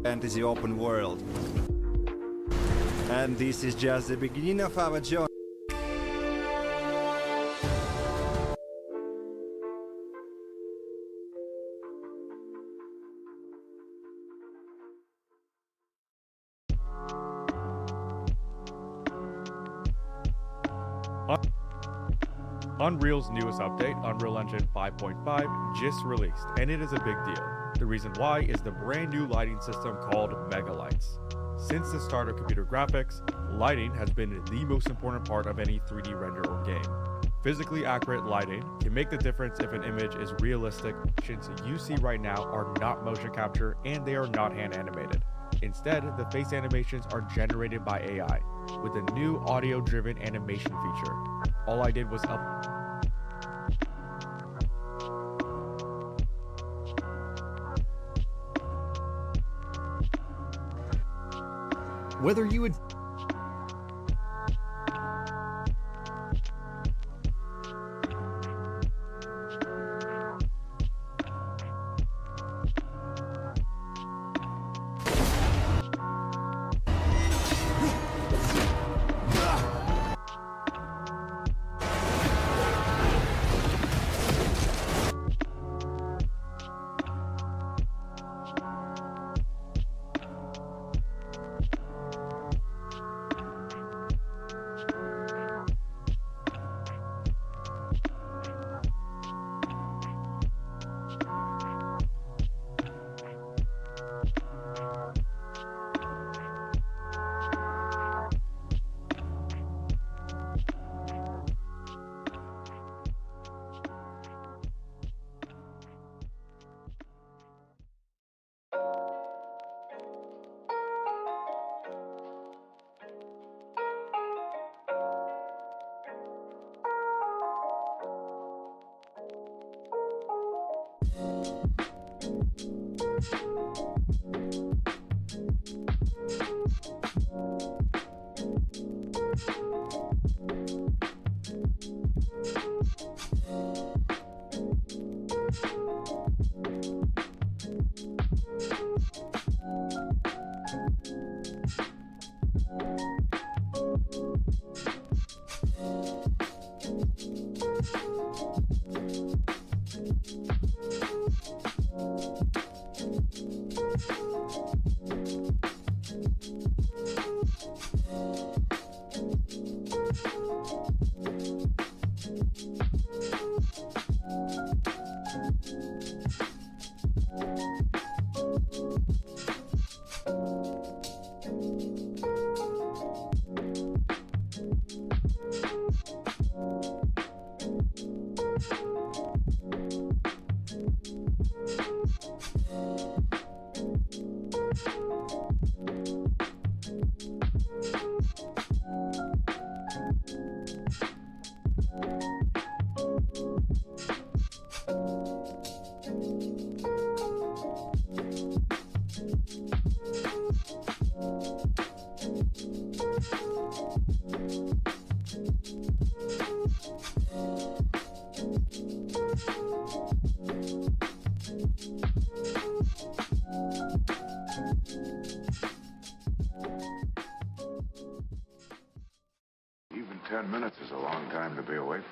Fantasy open world. And this is just the beginning of our journey. Unreal's newest update, Unreal Engine 5.5, just released, and it is a big deal. The reason why is the brand new lighting system called Megalights. Since the start of computer graphics, lighting has been the most important part of any 3D render or game. Physically accurate lighting can make the difference if an image is realistic. Since you see right now are not motion capture and they are not hand animated. Instead, the face animations are generated by AI with a new audio-driven animation feature. All I did was Whether you would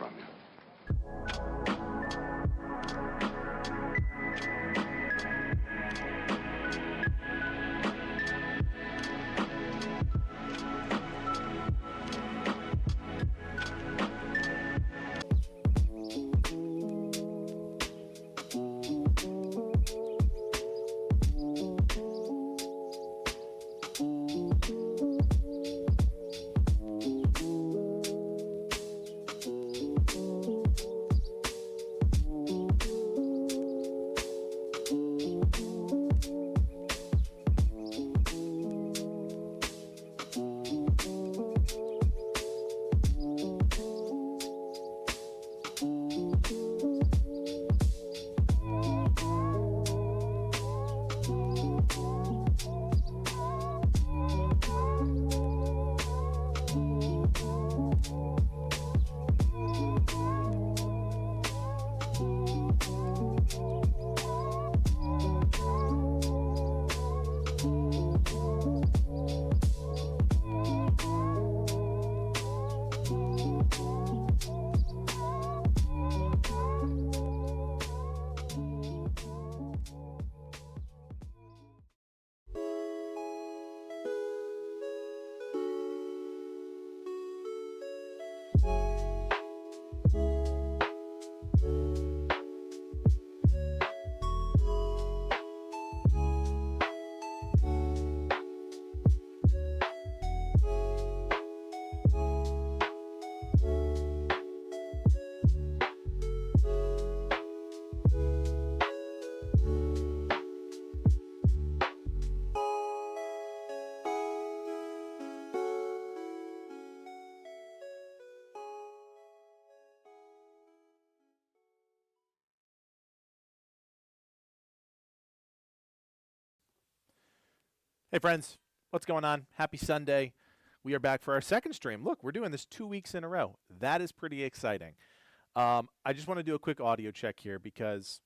from you. Hey friends, what's going on? Happy Sunday. We are back for our second stream. Look, we're doing this 2 weeks in a row. That is pretty exciting. I just want to do a quick audio check here because,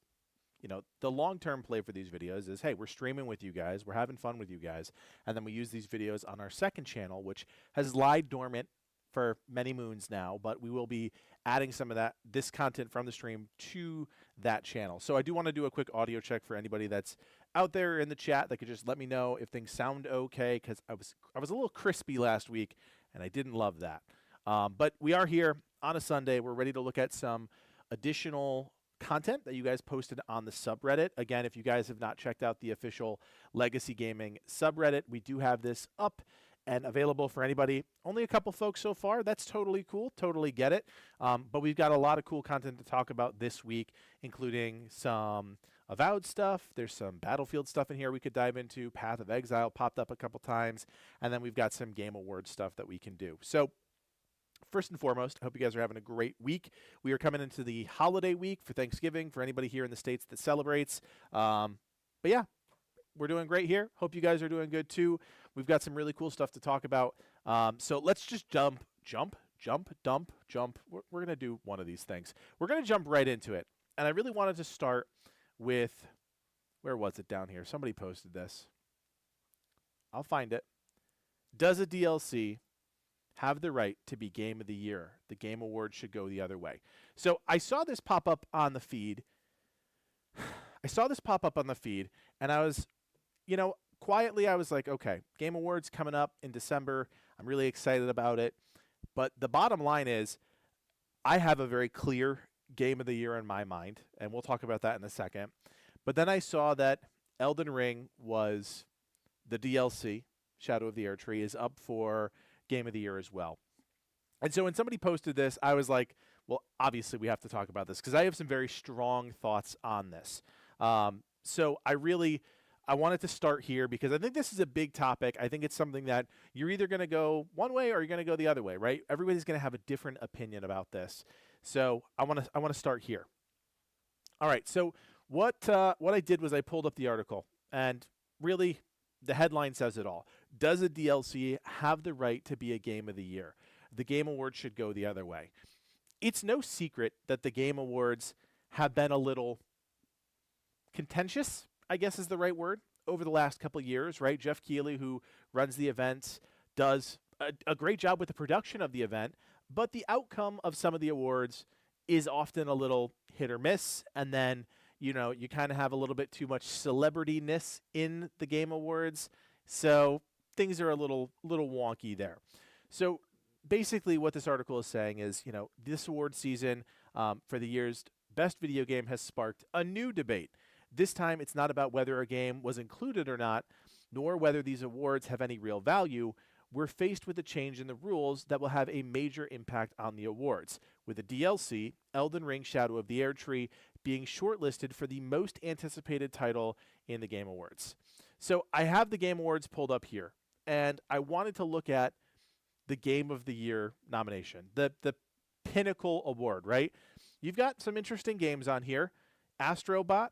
you know, the long-term play for these videos is, hey, we're streaming with you guys, we're having fun with you guys, and then we use these videos on our second channel, which has lied dormant for many moons now, but we will be adding some of this content from the stream to that channel. So I do want to do a quick audio check for anybody that's out there in the chat that could just let me know if things sound okay, because I was a little crispy last week and I didn't love that. But we are here on a Sunday. We're ready to look at some additional content that you guys posted on the subreddit. Again, if you guys have not checked out the official Legacy Gaming subreddit, we do have this up and available for anybody. Only a couple folks so far. That's totally cool. Totally get it. But we've got a lot of cool content to talk about this week, including some Avowed stuff. There's some Battlefield stuff in here we could dive into. Path of Exile popped up a couple times. And then we've got some Game Awards stuff that we can do. So first and foremost, I hope you guys are having a great week. We are coming into the holiday week for Thanksgiving for anybody here in the States that celebrates. But yeah, we're doing great here. Hope you guys are doing good too. We've got some really cool stuff to talk about. So let's just jump. We're going to do one of these things. We're going to jump right into it. And I really wanted to start with, where was it down here? Somebody posted this. I'll find it. Does a DLC have the right to be Game of the Year? The Game Awards should go the other way. So I saw this pop up on the feed. And I was, you know, quietly I was like, okay, Game Awards coming up in December. I'm really excited about it. But the bottom line is I have a very clear Game of the Year in my mind, and we'll talk about that in a second. But then I saw that Elden Ring was the DLC, Shadow of the Erdtree, is up for Game of the Year as well. And so when somebody posted this, I was like, well, obviously we have to talk about this because I have some very strong thoughts on this. So I wanted to start here because I think this is a big topic. I think it's something that you're either going to go one way or you're going to go the other way, right? Everybody's going to have a different opinion about this. So I want to start here. All right. So what I did was I pulled up the article, and really the headline says it all. Does a DLC have the right to be a Game of the Year? The Game Awards should go the other way. It's no secret that the Game Awards have been a little contentious, I guess is the right word, over the last couple of years, right? Jeff Keighley, who runs the events, does a great job with the production of the event, but the outcome of some of the awards is often a little hit or miss, and then you kind of have a little bit too much celebrity-ness in the Game Awards, so things are a little wonky there. So basically what this article is saying is, this award season for the year's best video game has sparked a new debate. This time it's not about whether a game was included or not, nor whether these awards have any real value. We're faced with a change in the rules that will have a major impact on the awards, with the DLC, Elden Ring Shadow of the Erdtree, being shortlisted for the most anticipated title in the Game Awards. So I have the Game Awards pulled up here, and I wanted to look at the Game of the Year nomination, the pinnacle award, right? You've got some interesting games on here. Astrobot,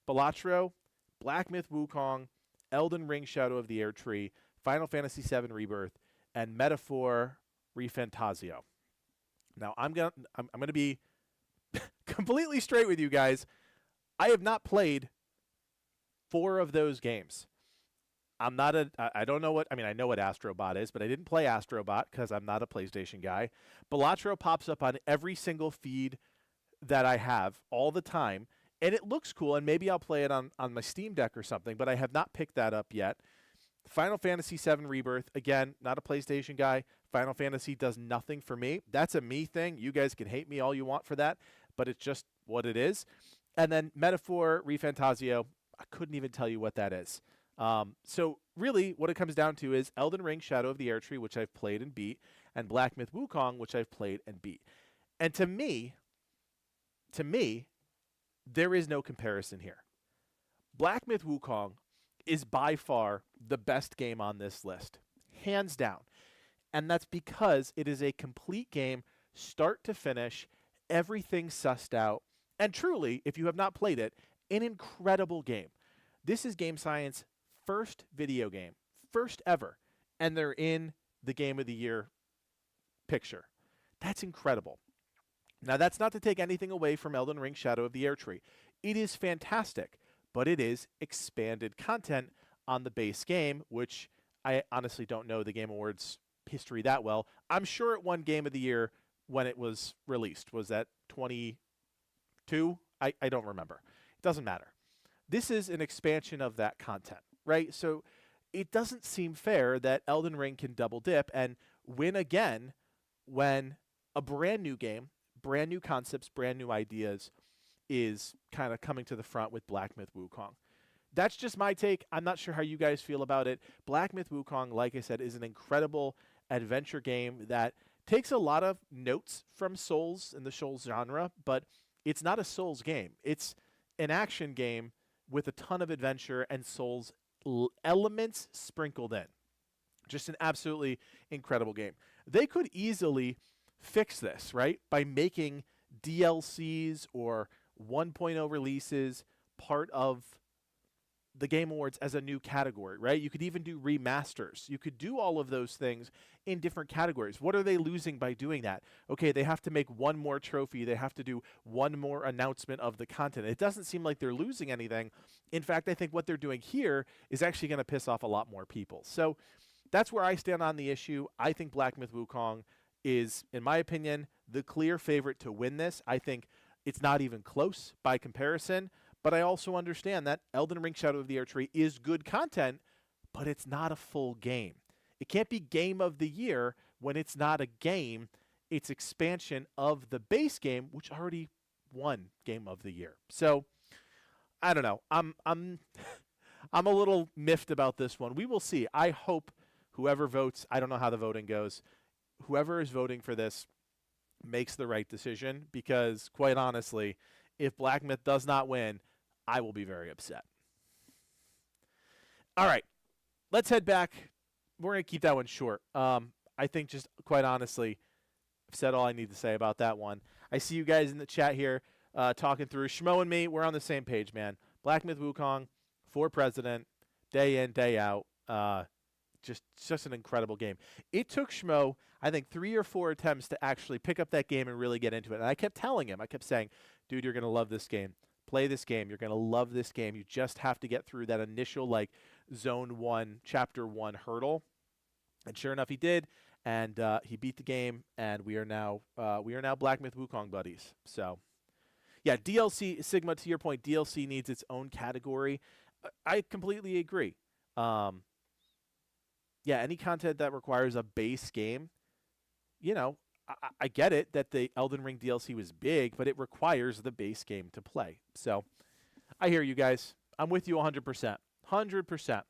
Balatro, Black Myth Wukong, Elden Ring Shadow of the Erdtree, Final Fantasy VII Rebirth, and Metaphor ReFantazio. Now, I'm gonna be completely straight with you guys. I have not played 4 of those games. I don't know I know what Astrobot is, but I didn't play Astrobot because I'm not a PlayStation guy. Balatro pops up on every single feed that I have all the time, and it looks cool, and maybe I'll play it on my Steam Deck or something, but I have not picked that up yet. Final Fantasy VII Rebirth, again, not a PlayStation guy. Final Fantasy does nothing for me. That's a me thing. You guys can hate me all you want for that, but it's just what it is. And then Metaphor ReFantazio, I couldn't even tell you what that is. So really what it comes down to is Elden Ring Shadow of the Erdtree, which I've played and beat, and Black Myth Wukong, which I've played and beat. And to me, there is no comparison here. Black Myth Wukong is by far the best game on this list, hands down. And that's because it is a complete game, start to finish, everything sussed out, and truly, if you have not played it, an incredible game. This is Game Science's first video game, first ever, and they're in the Game of the Year picture. That's incredible. Now, that's not to take anything away from Elden Ring Shadow of the Erdtree. It is fantastic, but it is expanded content on the base game, which I honestly don't know the Game Awards history that well. I'm sure it won Game of the Year when it was released. Was that 22? I don't remember. It doesn't matter. This is an expansion of that content, right? So it doesn't seem fair that Elden Ring can double dip and win again when a brand new game, brand new concepts, brand new ideas is kind of coming to the front with Black Myth Wukong. That's just my take. I'm not sure how you guys feel about it. Black Myth Wukong, like I said, is an incredible adventure game that takes a lot of notes from Souls and the Souls genre, but it's not a Souls game. It's an action game with a ton of adventure and Souls elements sprinkled in. Just an absolutely incredible game. They could easily fix this, right? By making DLCs or 1.0 releases part of the Game Awards as a new category, right? You could even do remasters. You could do all of those things in different categories. What are they losing by doing that? Okay, they have to make one more trophy. They have to do one more announcement of the content. It doesn't seem like they're losing anything. In fact, I think what they're doing here is actually going to piss off a lot more people. So that's where I stand on the issue. I think Black Myth Wukong is, in my opinion, the clear favorite to win this. I think it's not even close by comparison. But I also understand that Elden Ring Shadow of the Erdtree is good content, but it's not a full game. It can't be Game of the Year when it's not a game. It's expansion of the base game, which already won Game of the Year. So I don't know. I'm a little miffed about this one. We will see. I hope whoever votes, I don't know how the voting goes, whoever is voting for this makes the right decision, because quite honestly, if Black Myth does not win, I will be very upset. All right, let's head back. We're going to keep that one short. I think just quite honestly, I've said all I need to say about that one. I see you guys in the chat here talking through. Schmo and me, we're on the same page, man. Black Myth Wukong, for president, day in, day out. Just an incredible game. It took Schmo, I think, 3 or 4 attempts to actually pick up that game and really get into it. And I kept telling him, I kept saying, dude, you're going to love this game. Play this game. You're going to love this game. You just have to get through that initial, like, Zone 1, Chapter 1 hurdle. And sure enough, he did. and he beat the game, and we are now Black Myth Wukong buddies. So, yeah, DLC Sigma. To your point, DLC needs its own category. I completely agree. Yeah, any content that requires a base game, I get it that the Elden Ring DLC was big, but it requires the base game to play. So, I hear you guys. I'm with you 100%. 100%.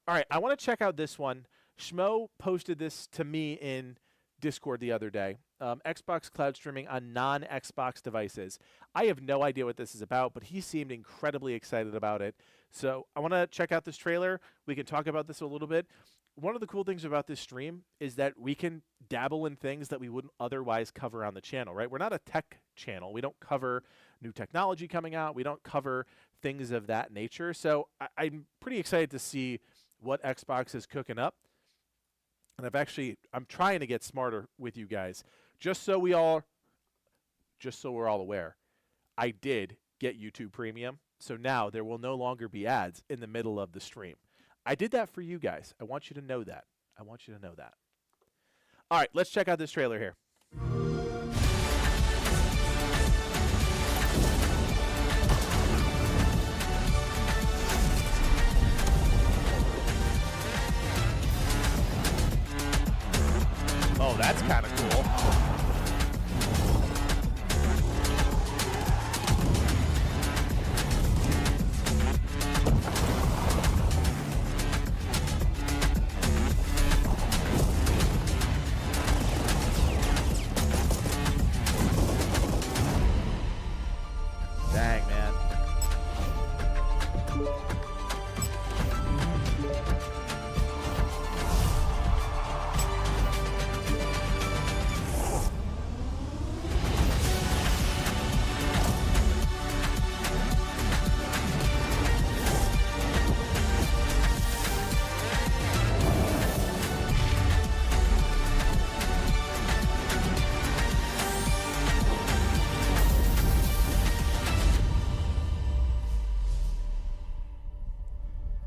All right, I want to check out this one. Schmo posted this to me in Discord the other day. Xbox cloud streaming on non-Xbox devices. I have no idea what this is about, but he seemed incredibly excited about it. So I want to check out this trailer. We can talk about this a little bit. One of the cool things about this stream is that we can dabble in things that we wouldn't otherwise cover on the channel, right? We're not a tech channel. We don't cover new technology coming out. We don't cover things of that nature. So I'm pretty excited to see what Xbox is cooking up. And I'm trying to get smarter with you guys. Just so we're all aware, I did get YouTube Premium. So now there will no longer be ads in the middle of the stream. I did that for you guys. I want you to know that. All right, let's check out this trailer here. Oh, that's kind of cool. Dang, man.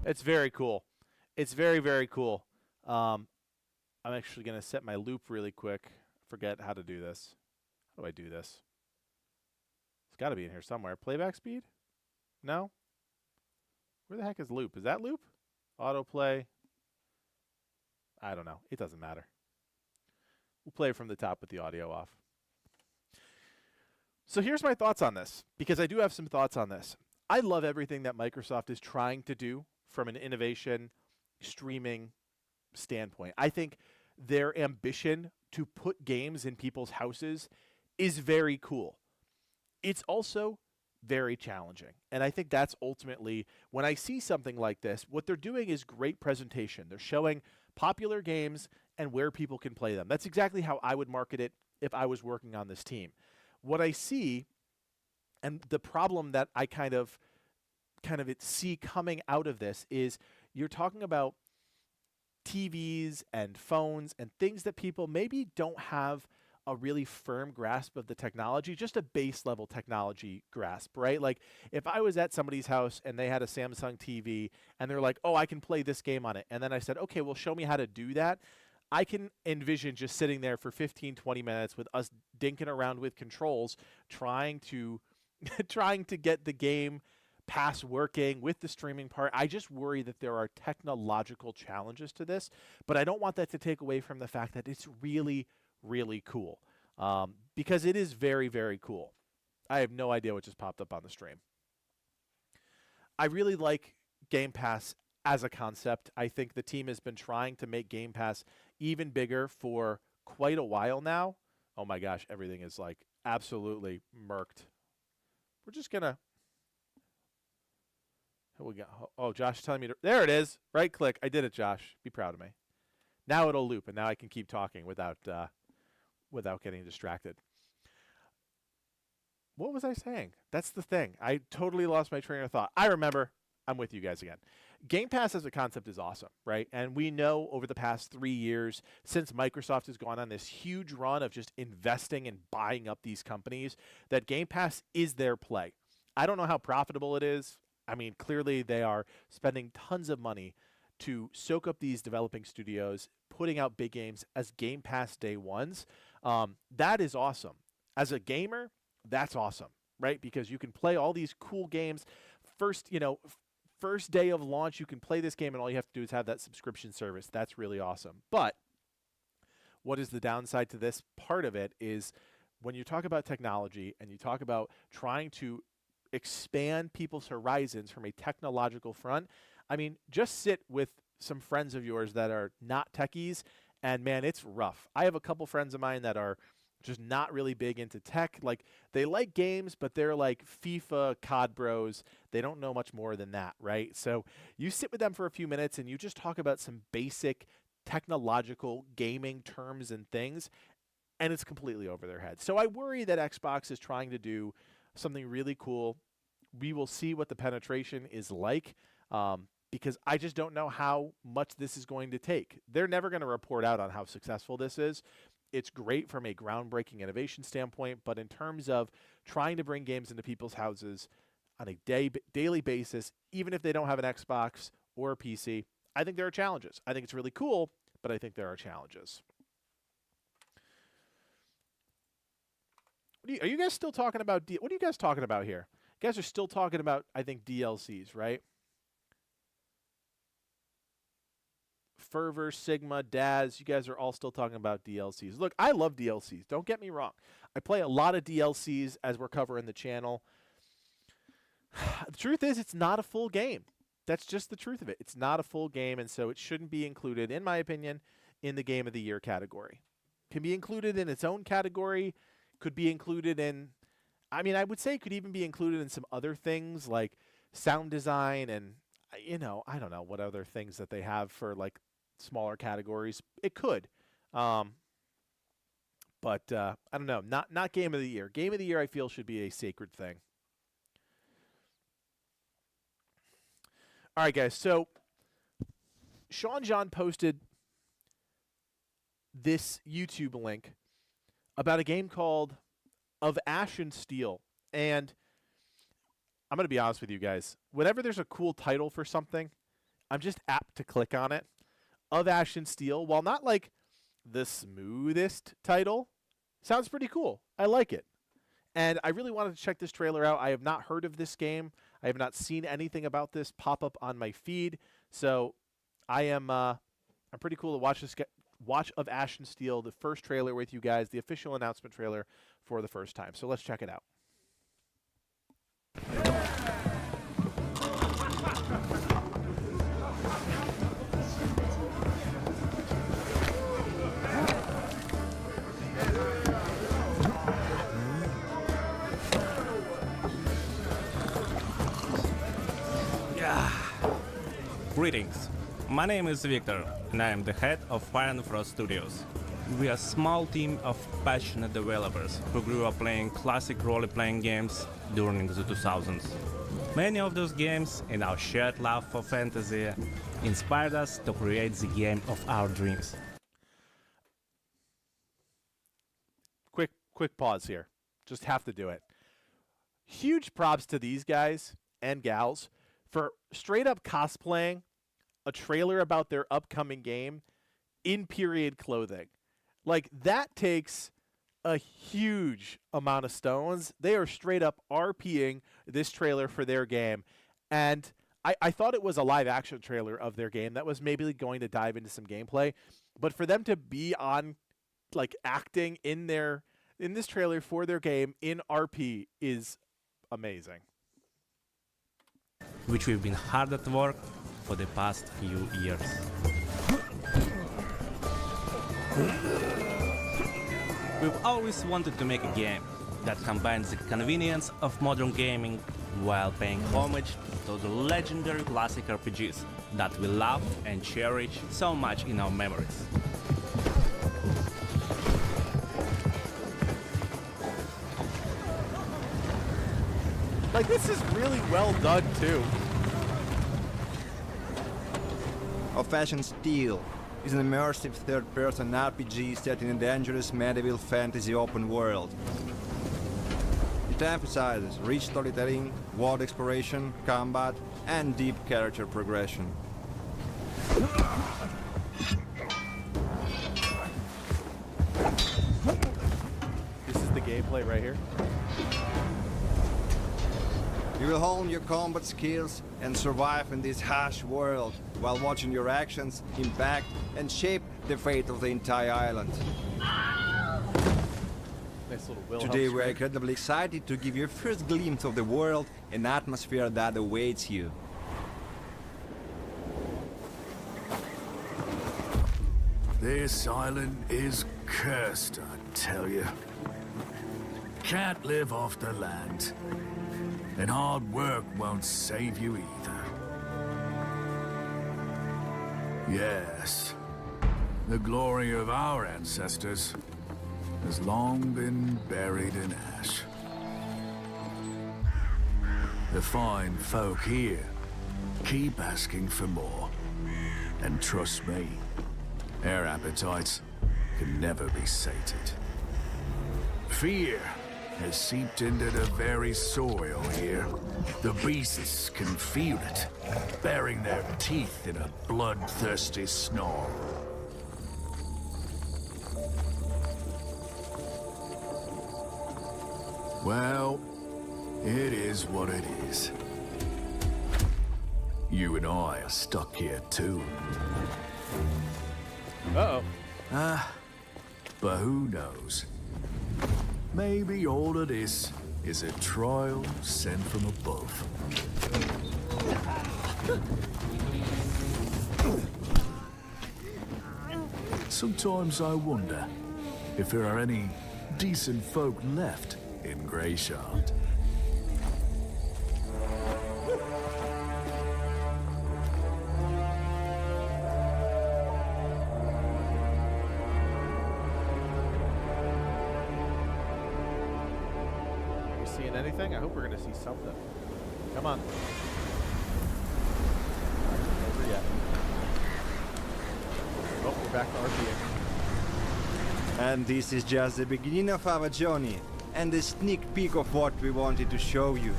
It's very cool. It's very, very cool. I'm actually going to set my loop really quick. Forget how to do this. How do I do this? It's got to be in here somewhere. Playback speed? No? Where the heck is loop? Is that loop? Autoplay? I don't know. It doesn't matter. We'll play from the top with the audio off. So here's my thoughts on this, because I do have some thoughts on this. I love everything that Microsoft is trying to do from an innovation streaming standpoint. I think their ambition to put games in people's houses is very cool. It's also very challenging. And I think that's ultimately, when I see something like this, what they're doing is great presentation. They're showing popular games and where people can play them. That's exactly how I would market it if I was working on this team. What I see, and the problem that I kind of see coming out of this, is you're talking about TVs and phones and things that people maybe don't have a really firm grasp of the technology, just a base level technology grasp, right? Like if I was at somebody's house and they had a Samsung TV and they're like, oh, I can play this game on it. And then I said, okay, well, show me how to do that. I can envision just sitting there for 15, 20 minutes with us dinking around with controls, trying to get the game pass working with the streaming part. I just worry that there are technological challenges to this, but I don't want that to take away from the fact that it's really, really cool, because it is very, very cool. I have no idea what just popped up on the stream. I really like Game Pass as a concept. I think the team has been trying to make Game Pass even bigger for quite a while now. Oh my gosh, everything is like absolutely murked. We're just gonna... We got, oh, Josh is telling me to, there it is. Right click. I did it, Josh. Be proud of me. Now it'll loop, and now I can keep talking without getting distracted. What was I saying? That's the thing. I totally lost my train of thought. I remember. I'm with you guys again. Game Pass as a concept is awesome, right? And we know over the past 3 years, since Microsoft has gone on this huge run of just investing and buying up these companies, that Game Pass is their play. I don't know how profitable it is. I mean, clearly they are spending tons of money to soak up these developing studios, putting out big games as Game Pass day ones. That is awesome. As a gamer, that's awesome, right? Because you can play all these cool games. First day of launch, you can play this game, and all you have to do is have that subscription service. That's really awesome. But what is the downside to this? Part of it is when you talk about technology and you talk about trying to expand people's horizons from a technological front, I mean, just sit with some friends of yours that are not techies, and man, it's rough. I have a couple friends of mine that are just not really big into tech. Like, they like games, but they're like FIFA, COD bros. They don't know much more than that, right? So you sit with them for a few minutes and you just talk about some basic technological gaming terms and things, and it's completely over their head. So I worry that Xbox is trying to do something really cool. We will see what the penetration is like, because I just don't know how much this is going to take. They're never going to report out on how successful this is. It's great from a groundbreaking innovation standpoint, but in terms of trying to bring games into people's houses on a daily basis, even if they don't have an Xbox or a PC, I think there are challenges. I think it's really cool, but I think there are challenges. Are you guys still talking about what are you guys talking about here? You guys are still talking about, I think, DLCs, right? Fervor, Sigma, Daz, you guys are all still talking about DLCs. Look, I love DLCs. Don't get me wrong. I play a lot of DLCs as we're covering the channel. The truth is, it's not a full game. That's just the truth of it. It's not a full game, and so it shouldn't be included, in my opinion, in the Game of the Year category. Can be included in its own category, could be included in, I mean, I would say it could even be included in some other things like sound design and, I don't know what other things that they have for, like, smaller categories. It could. But I don't know. Not Game of the Year. Game of the Year, I feel, should be a sacred thing. All right, guys. So Sean John posted this YouTube link about a game called Of Ash and Steel. And I'm going to be honest with you guys. Whenever there's a cool title for something, I'm just apt to click on it. Of Ash and Steel, while not like the smoothest title, sounds pretty cool. I like it. And I really wanted to check this trailer out. I have not heard of this game. I have not seen anything about this pop up on my feed. So I'm pretty cool to watch Of Ash and Steel, the first trailer with you guys, the official announcement trailer for the first time. So let's check it out. Greetings, my name is Victor, and I am the head of Fire and Frost Studios. We are a small team of passionate developers who grew up playing classic role-playing games during the 2000s. Many of those games and our shared love for fantasy inspired us to create the game of our dreams. Quick pause here. Just have to do it. Huge props to these guys and gals for straight up cosplaying a trailer about their upcoming game in period clothing. Like, that takes a huge amount of stones. They are straight up RPing this trailer for their game. And I thought it was a live action trailer of their game that was maybe going to dive into some gameplay. But for them to be on, like, acting in this trailer for their game in RP is amazing. Which we've been hard at work for the past few years. We've always wanted to make a game that combines the convenience of modern gaming while paying homage to the legendary classic RPGs that we love and cherish so much in our memories. Like, this is really well done, too. Of Ash and Steel is an immersive third-person RPG set in a dangerous medieval fantasy open world. It emphasizes rich storytelling, world exploration, combat, and deep character progression. gameplay right here. You will hone your combat skills and survive in this harsh world while watching your actions impact and shape the fate of the entire island. Nice little Wilhelm Today we are scream. incredibly excited to give you a first glimpse of the world and atmosphere that awaits you. This island is cursed, I tell you. Can't live off the land. And hard work won't save you either. Yes, the glory of our ancestors has long been buried in ash. The fine folk here keep asking for more. And trust me, their appetites can never be sated. Fear has seeped into the very soil here. The beasts can feel it, baring their teeth in a bloodthirsty snarl. Well, it is what it is. You and I are stuck here too. Uh-oh. But who knows? Maybe all of this is a trial sent from above. Sometimes I wonder if there are any decent folk left in Greyshard. Are we seeing anything? I hope we're going to see something. Come on. Over yet. Oh, we're back to RPing. And this is just the beginning of our journey and a sneak peek of what we wanted to show you.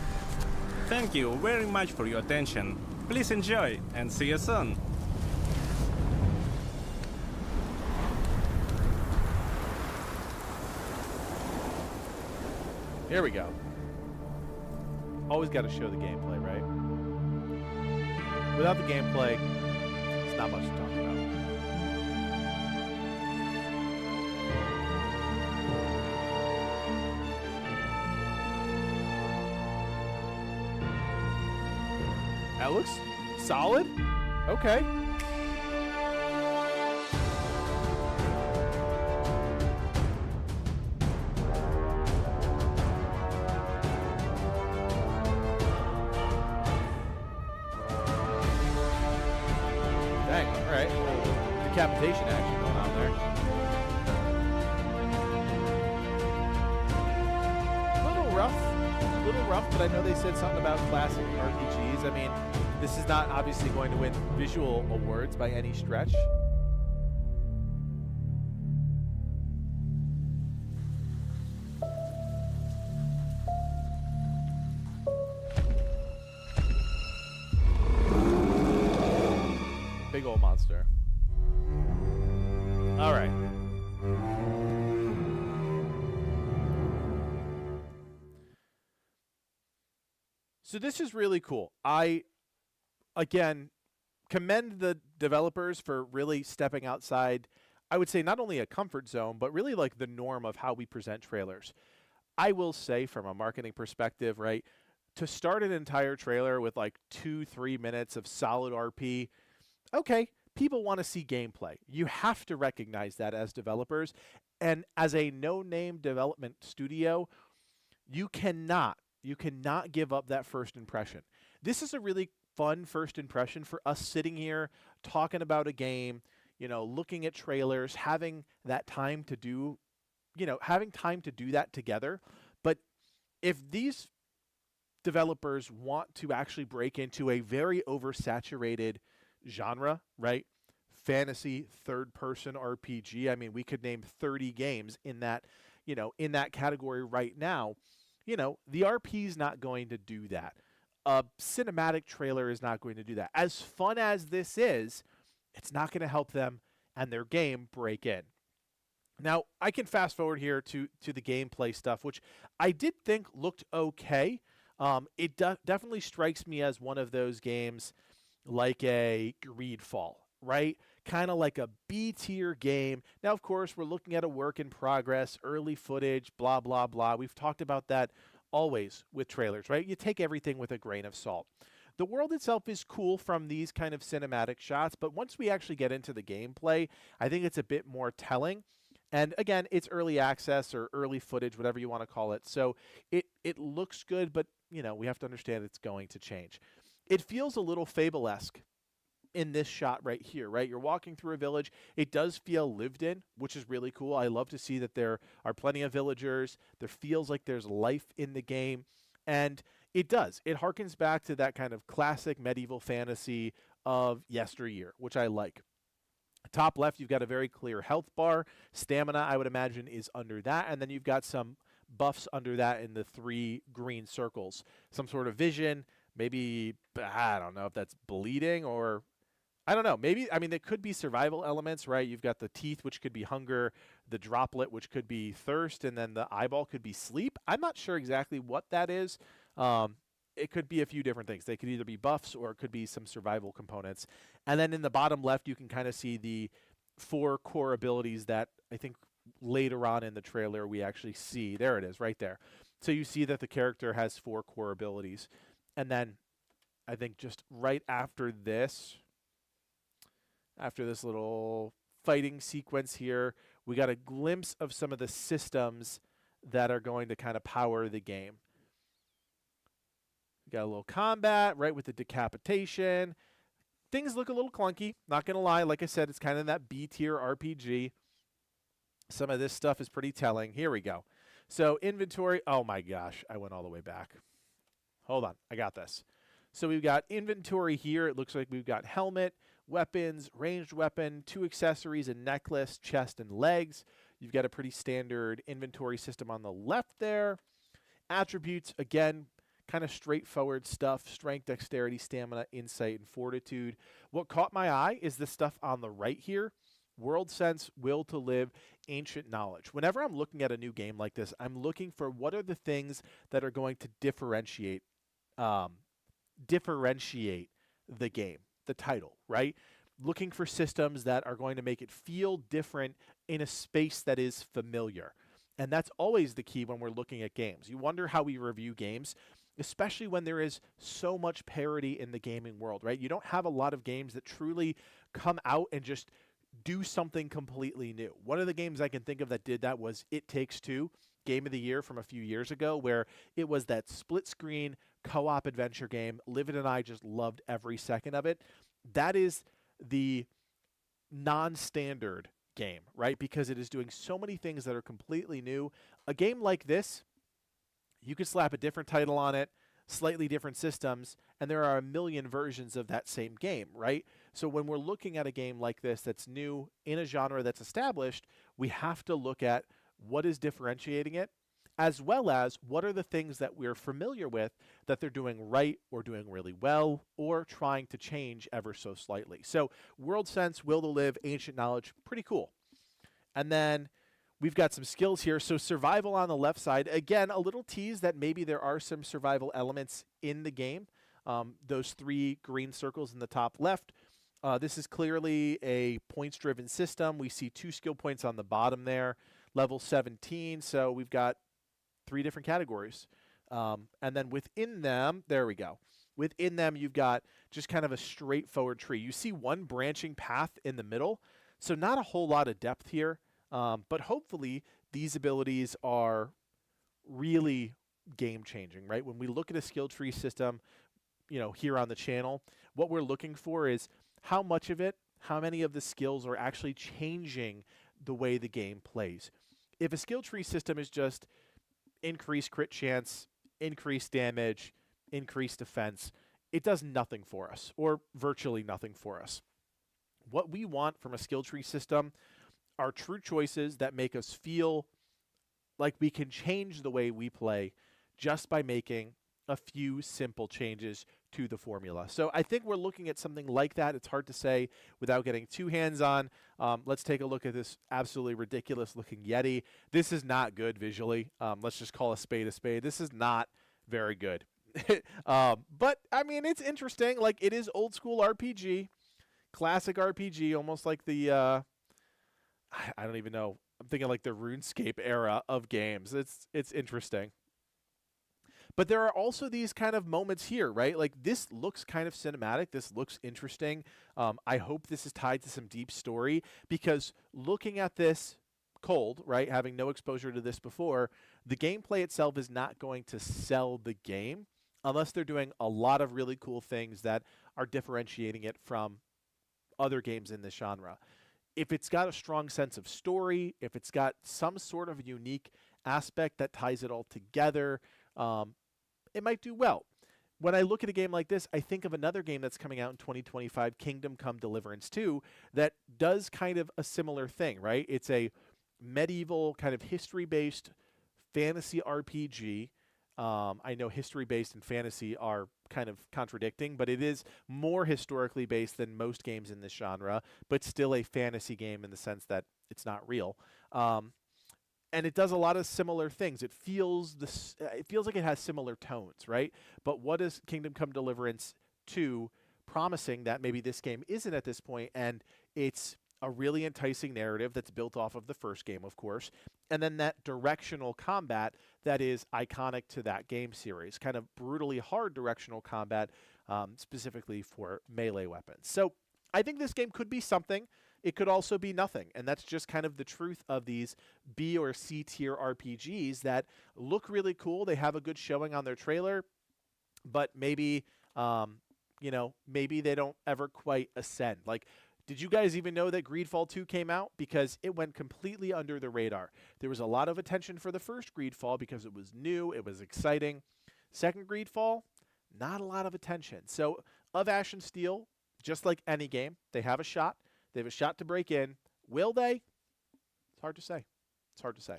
Thank you very much for your attention. Please enjoy and see you soon. Here we go. Always got to show the gameplay, right? Without the gameplay, it's not much to talk about. That looks solid. Okay. Dang, all right. Decapitation action going on there. A little rough, but I know they said something about classic RPGs. I mean, this is not obviously going to win visual awards by any stretch. Big old monster. All right. So this is really cool. I, again, commend the developers for really stepping outside, I would say not only a comfort zone, but really like the norm of how we present trailers. I will say from a marketing perspective, right, to start an entire trailer with like 2-3 minutes of solid RP, okay, people want to see gameplay. You have to recognize that as developers. And as a no-name development studio, you cannot give up that first impression. This is a really fun first impression for us sitting here talking about a game, you know, looking at trailers, having that time to do, you know, having time to do that together. But if these developers want to actually break into a very oversaturated genre, right? Fantasy third-person RPG. I mean, we could name 30 games in that, you know, in that category right now. You know, the RP is not going to do that. A cinematic trailer is not going to do that. As fun as this is, it's not going to help them and their game break in. Now, I can fast forward here to the gameplay stuff, which I did think looked okay. It definitely strikes me as one of those games like a Greedfall, right? Kind of like a B tier game. Now, of course, we're looking at a work in progress, early footage, blah, blah, blah. We've talked about that always with trailers, right? You take everything with a grain of salt. The world itself is cool from these kind of cinematic shots, but once we actually get into the gameplay, I think it's a bit more telling. And again, it's early access or early footage, whatever you want to call it. So it looks good, but we have to understand it's going to change. It feels a little Fable-esque in this shot right here, right? You're walking through a village. It does feel lived in, which is really cool. I love to see that there are plenty of villagers. There feels like there's life in the game. And it does. It harkens back to that kind of classic medieval fantasy of yesteryear, which I like. Top left, you've got a very clear health bar. Stamina, I would imagine, is under that. And then you've got some buffs under that in the 3 green circles. Some sort of vision, maybe, I don't know if that's bleeding or, I don't know. Maybe, there could be survival elements, right? You've got the teeth, which could be hunger, the droplet, which could be thirst, and then the eyeball could be sleep. I'm not sure exactly what that is. It could be a few different things. They could either be buffs or it could be some survival components. And then in the bottom left, you can kind of see the 4 core abilities that I think later on in the trailer we actually see. There it is, right there. So you see that the character has 4 core abilities. And then I think just right after this little fighting sequence here, we got a glimpse of some of the systems that are going to kind of power the game. Got a little combat, right, with the decapitation. Things look a little clunky, not going to lie. Like I said, it's kind of that B-tier RPG. Some of this stuff is pretty telling. Here we go. So inventory. Oh, my gosh. I went all the way back. Hold on. I got this. So we've got inventory here. It looks like we've got helmet, weapons, ranged weapon, 2 accessories, a necklace, chest, and legs. You've got a pretty standard inventory system on the left there. Attributes, again, kind of straightforward stuff: strength, dexterity, stamina, insight, and fortitude. What caught my eye is the stuff on the right here: world sense, will to live, ancient knowledge. Whenever I'm looking at a new game like this, I'm looking for what are the things that are going to differentiate the game, the title, right? Looking for systems that are going to make it feel different in a space that is familiar. And that's always the key when we're looking at games. You wonder how we review games, especially when there is so much parity in the gaming world, right? You don't have a lot of games that truly come out and just do something completely new. One of the games I can think of that did that was It Takes Two, Game of the Year from a few years ago, where it was that split screen co-op adventure game. Livin and I just loved every second of it. That is the non-standard game, right? Because it is doing so many things that are completely new. A game like this, you could slap a different title on it, slightly different systems, and there are a million versions of that same game, right? So when we're looking at a game like this that's new in a genre that's established, we have to look at what is differentiating it, as well as what are the things that we're familiar with that they're doing right or doing really well or trying to change ever so slightly. So world sense, will to live, ancient knowledge, pretty cool. And then we've got some skills here. So survival on the left side. Again, a little tease that maybe there are some survival elements in the game. Those 3 green circles in the top left. This is clearly a points-driven system. We see 2 skill points on the bottom there. Level 17. So we've got 3 different categories. And then within them, there we go. Within them, you've got just kind of a straightforward tree. You see one branching path in the middle. So not a whole lot of depth here. But hopefully these abilities are really game-changing, right? When we look at a skill tree system, here on the channel, what we're looking for is how much of it, how many of the skills are actually changing the way the game plays. If a skill tree system is just increased crit chance, increased damage, increased defense, it does nothing for us, or virtually nothing for us. What we want from a skill tree system are true choices that make us feel like we can change the way we play just by making a few simple changes to the formula. So I think we're looking at something like that. It's hard to say without getting too hands-on. Let's take a look at this absolutely ridiculous-looking Yeti. This is not good visually. Let's just call a spade a spade. This is not very good. But, I mean, it's interesting. Like, it is old-school RPG, classic RPG, almost like the, I don't even know. I'm thinking like the RuneScape era of games. It's interesting. But there are also these kind of moments here, right? Like, this looks kind of cinematic. This looks interesting. I hope this is tied to some deep story, because looking at this cold, right, having no exposure to this before, the gameplay itself is not going to sell the game unless they're doing a lot of really cool things that are differentiating it from other games in this genre. If it's got a strong sense of story, if it's got some sort of unique aspect that ties it all together, it might do well. When I look at a game like this, I think of another game that's coming out in 2025, Kingdom Come Deliverance 2, that does kind of a similar thing, right? It's a medieval kind of history-based fantasy RPG. I know history-based and fantasy are kind of contradicting, but it is more historically based than most games in this genre, but still a fantasy game in the sense that it's not real. And it does a lot of similar things. It feels like it has similar tones, right? But what is Kingdom Come Deliverance 2 promising that maybe this game isn't at this point? And it's a really enticing narrative that's built off of the first game, of course, and then that directional combat that is iconic to that game series, kind of brutally hard directional combat, specifically for melee weapons. So I think this game could be something. It could also be nothing, and that's just kind of the truth of these B or C tier RPGs that look really cool. They have a good showing on their trailer, but maybe, maybe they don't ever quite ascend. Like, did you guys even know that Greedfall 2 came out? Because it went completely under the radar. There was a lot of attention for the first Greedfall because it was new, it was exciting. Second Greedfall, not a lot of attention. So, of Ash and Steel, just like any game, they have a shot. They have a shot to break in. Will they? It's hard to say. It's hard to say.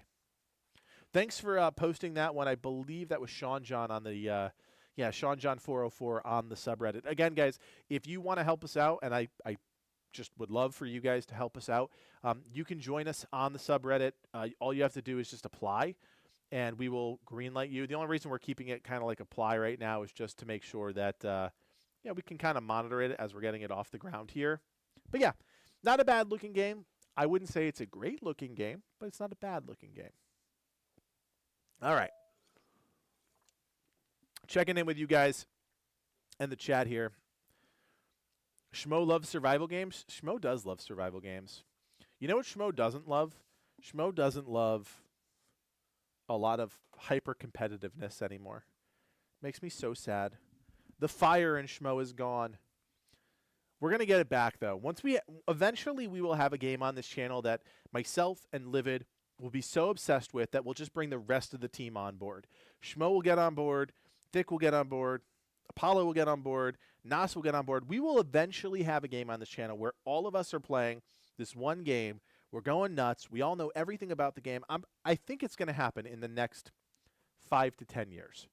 Thanks for posting that one. I believe that was Sean John on the, Sean John 404 on the subreddit. Again, guys, if you want to help us out, and I just would love for you guys to help us out, you can join us on the subreddit. All you have to do is just apply, and we will greenlight you. The only reason we're keeping it kind of like apply right now is just to make sure that, we can kind of monitor it as we're getting it off the ground here. But yeah, not a bad looking game. I wouldn't say it's a great looking game, but it's not a bad looking game. All right. Checking in with you guys and the chat here. Schmo loves survival games. Schmo does love survival games. You know what Schmo doesn't love? Schmo doesn't love a lot of hyper competitiveness anymore. Makes me so sad. The fire in Schmo is gone. We're going to get it back, though. Eventually we will have a game on this channel that myself and Livid will be so obsessed with that we'll just bring the rest of the team on board. Schmo will get on board. Thick will get on board. Apollo will get on board. Nas will get on board. We will eventually have a game on this channel where all of us are playing this one game. We're going nuts. We all know everything about the game. I think it's going to happen in the next 5 to 10 years.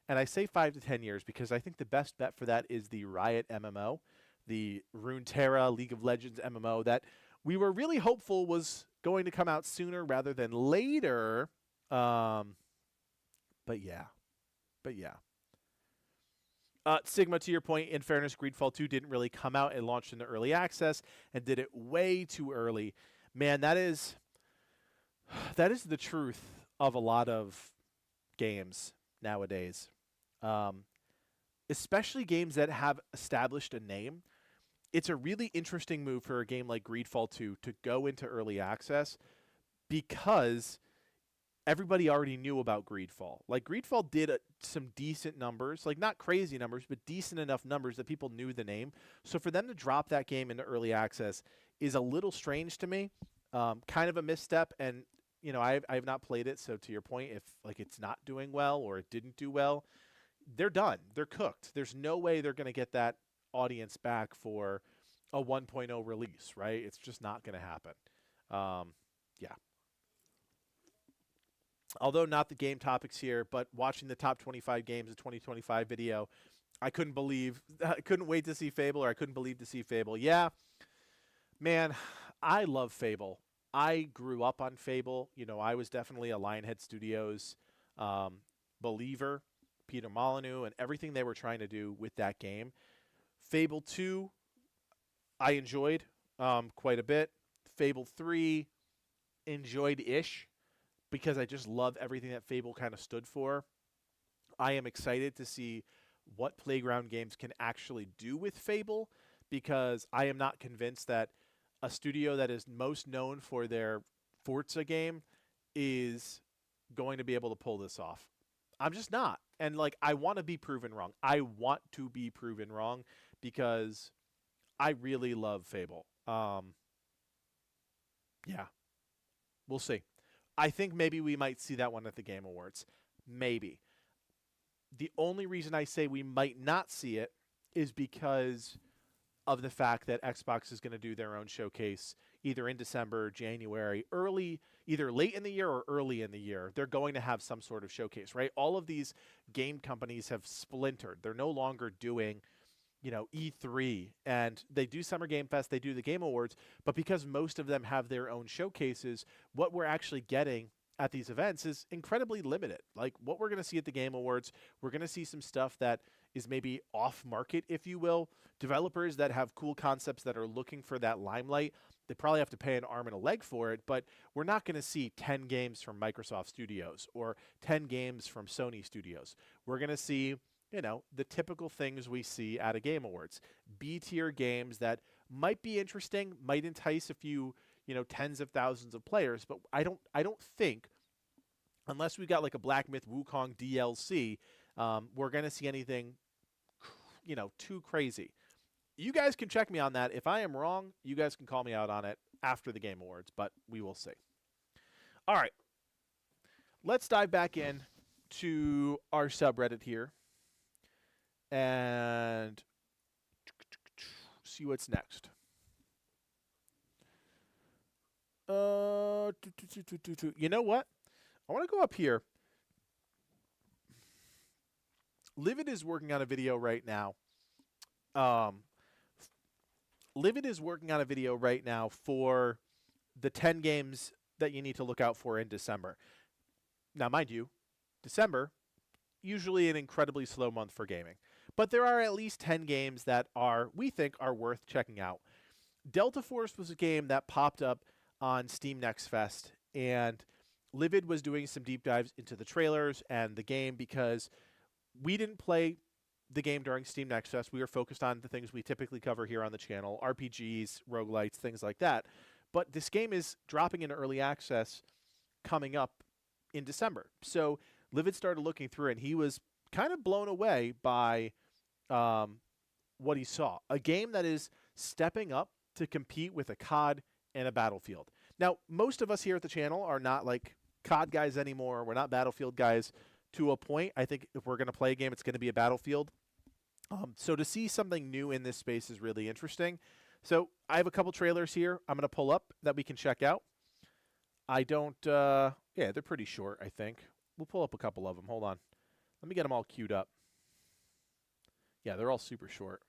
And I say 5 to 10 years because I think the best bet for that is the Riot MMO, the Runeterra League of Legends MMO that we were really hopeful was going to come out sooner rather than later. But yeah. Sigma, to your point, in fairness, Greedfall 2 didn't really come out. It launched into early access and did it way too early. Man, that is the truth of a lot of games nowadays. Especially games that have established a name. It's a really interesting move for a game like Greedfall 2 to go into early access because everybody already knew about Greedfall. Like, Greedfall did some decent numbers, like not crazy numbers, but decent enough numbers that people knew the name. So for them to drop that game into early access is a little strange to me, kind of a misstep. And, I have not played it. So to your point, if like it's not doing well or it didn't do well, they're done. They're cooked. There's no way they're going to get that audience back for a 1.0 release, right? It's just not going to happen. Yeah. Although not the game topics here, but watching the top 25 games of 2025 video, I couldn't wait to see Fable, or I couldn't believe to see Fable. Yeah, man, I love Fable. I grew up on Fable. You know, I was definitely a Lionhead Studios believer, Peter Molyneux, and everything they were trying to do with that game. Fable 2, I enjoyed quite a bit. Fable 3, enjoyed-ish, because I just love everything that Fable kind of stood for. I am excited to see what Playground Games can actually do with Fable, because I am not convinced that a studio that is most known for their Forza game is going to be able to pull this off. I'm just not. And, like, I want to be proven wrong. I want to be proven wrong because I really love Fable. Yeah. We'll see. I think maybe we might see that one at the Game Awards. Maybe. The only reason I say we might not see it is because of the fact that Xbox is going to do their own showcase either in December, January, either late in the year or early in the year. They're going to have some sort of showcase, right? All of these game companies have splintered. They're no longer doing, E3, and they do Summer Game Fest, they do the Game Awards, but because most of them have their own showcases, what we're actually getting at these events is incredibly limited. Like, what we're going to see at the Game Awards, we're going to see some stuff that is maybe off market, if you will. Developers that have cool concepts that are looking for that limelight, they probably have to pay an arm and a leg for it, but we're not going to see 10 games from Microsoft Studios or 10 games from Sony Studios. We're going to see, the typical things we see at a Game Awards. B-tier games that might be interesting, might entice a few, tens of thousands of players, but I don't think, unless we got like a Black Myth Wukong DLC, we're going to see anything, too crazy. You guys can check me on that. If I am wrong, you guys can call me out on it after the Game Awards, but we will see. All right. Let's dive back in to our subreddit here and see what's next. You know what? I want to go up here. Livid is working on a video right now. Livid is working on a video right now for the 10 games that you need to look out for in December. Now, mind you, December, usually an incredibly slow month for gaming. But there are at least 10 games that we think are worth checking out. Delta Force was a game that popped up on Steam Next Fest, and Livid was doing some deep dives into the trailers and the game because we didn't play the game during Steam Next Fest. We were focused on the things we typically cover here on the channel, RPGs, roguelites, things like that. But this game is dropping into early access coming up in December. So Livid started looking through, and he was kind of blown away by what he saw. A game that is stepping up to compete with a COD and a Battlefield. Now, most of us here at the channel are not like COD guys anymore. We're not Battlefield guys to a point. I think if we're going to play a game, it's going to be a Battlefield. So to see something new in this space is really interesting. So I have a couple trailers here I'm going to pull up that we can check out. I don't, yeah, they're pretty short, I think. We'll pull up a couple of them. Hold on. Let me get them all queued up. Yeah, they're all super short.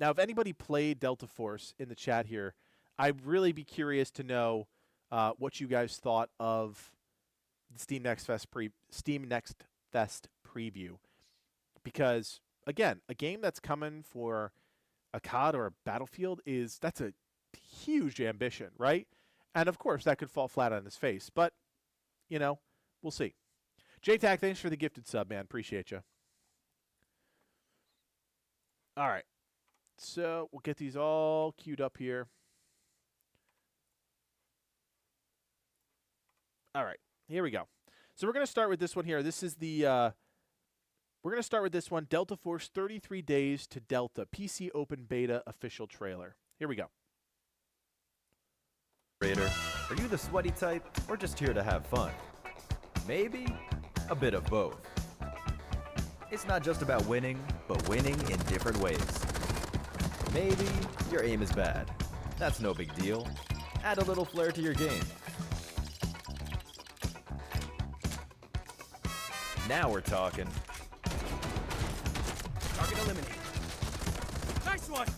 Now, if anybody played Delta Force in the chat here, I'd really be curious to know what you guys thought of the Steam Next Fest preview. Because, again, a game that's coming for a COD or a Battlefield that's a huge ambition, right? And, of course, that could fall flat on his face. But, we'll see. JTAC, thanks for the gifted sub, man. Appreciate you. All right. So we'll get these all queued up here. All right, here we go. So we're going to start with this one here. This is the, we're going to start with this one, Delta Force 33 Days to Delta, PC Open Beta official trailer. Here we go. Raider, are you the sweaty type or just here to have fun? Maybe a bit of both. It's not just about winning, but winning in different ways. Maybe your aim is bad. That's no big deal. Add a little flair to your game. Now we're talking. Target eliminated. Nice one!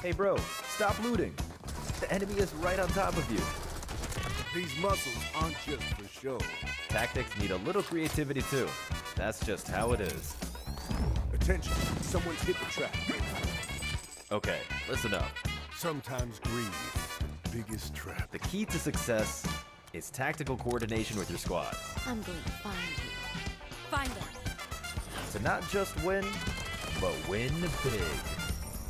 Hey bro, stop looting. The enemy is right on top of you. These muscles aren't just for show. Tactics need a little creativity too. That's just how it is. Attention, someone's hit the track. Okay, listen up. Sometimes greed is the biggest trap. The key to success is tactical coordination with your squad. I'm going to find you. Find them. To not just win, but win big.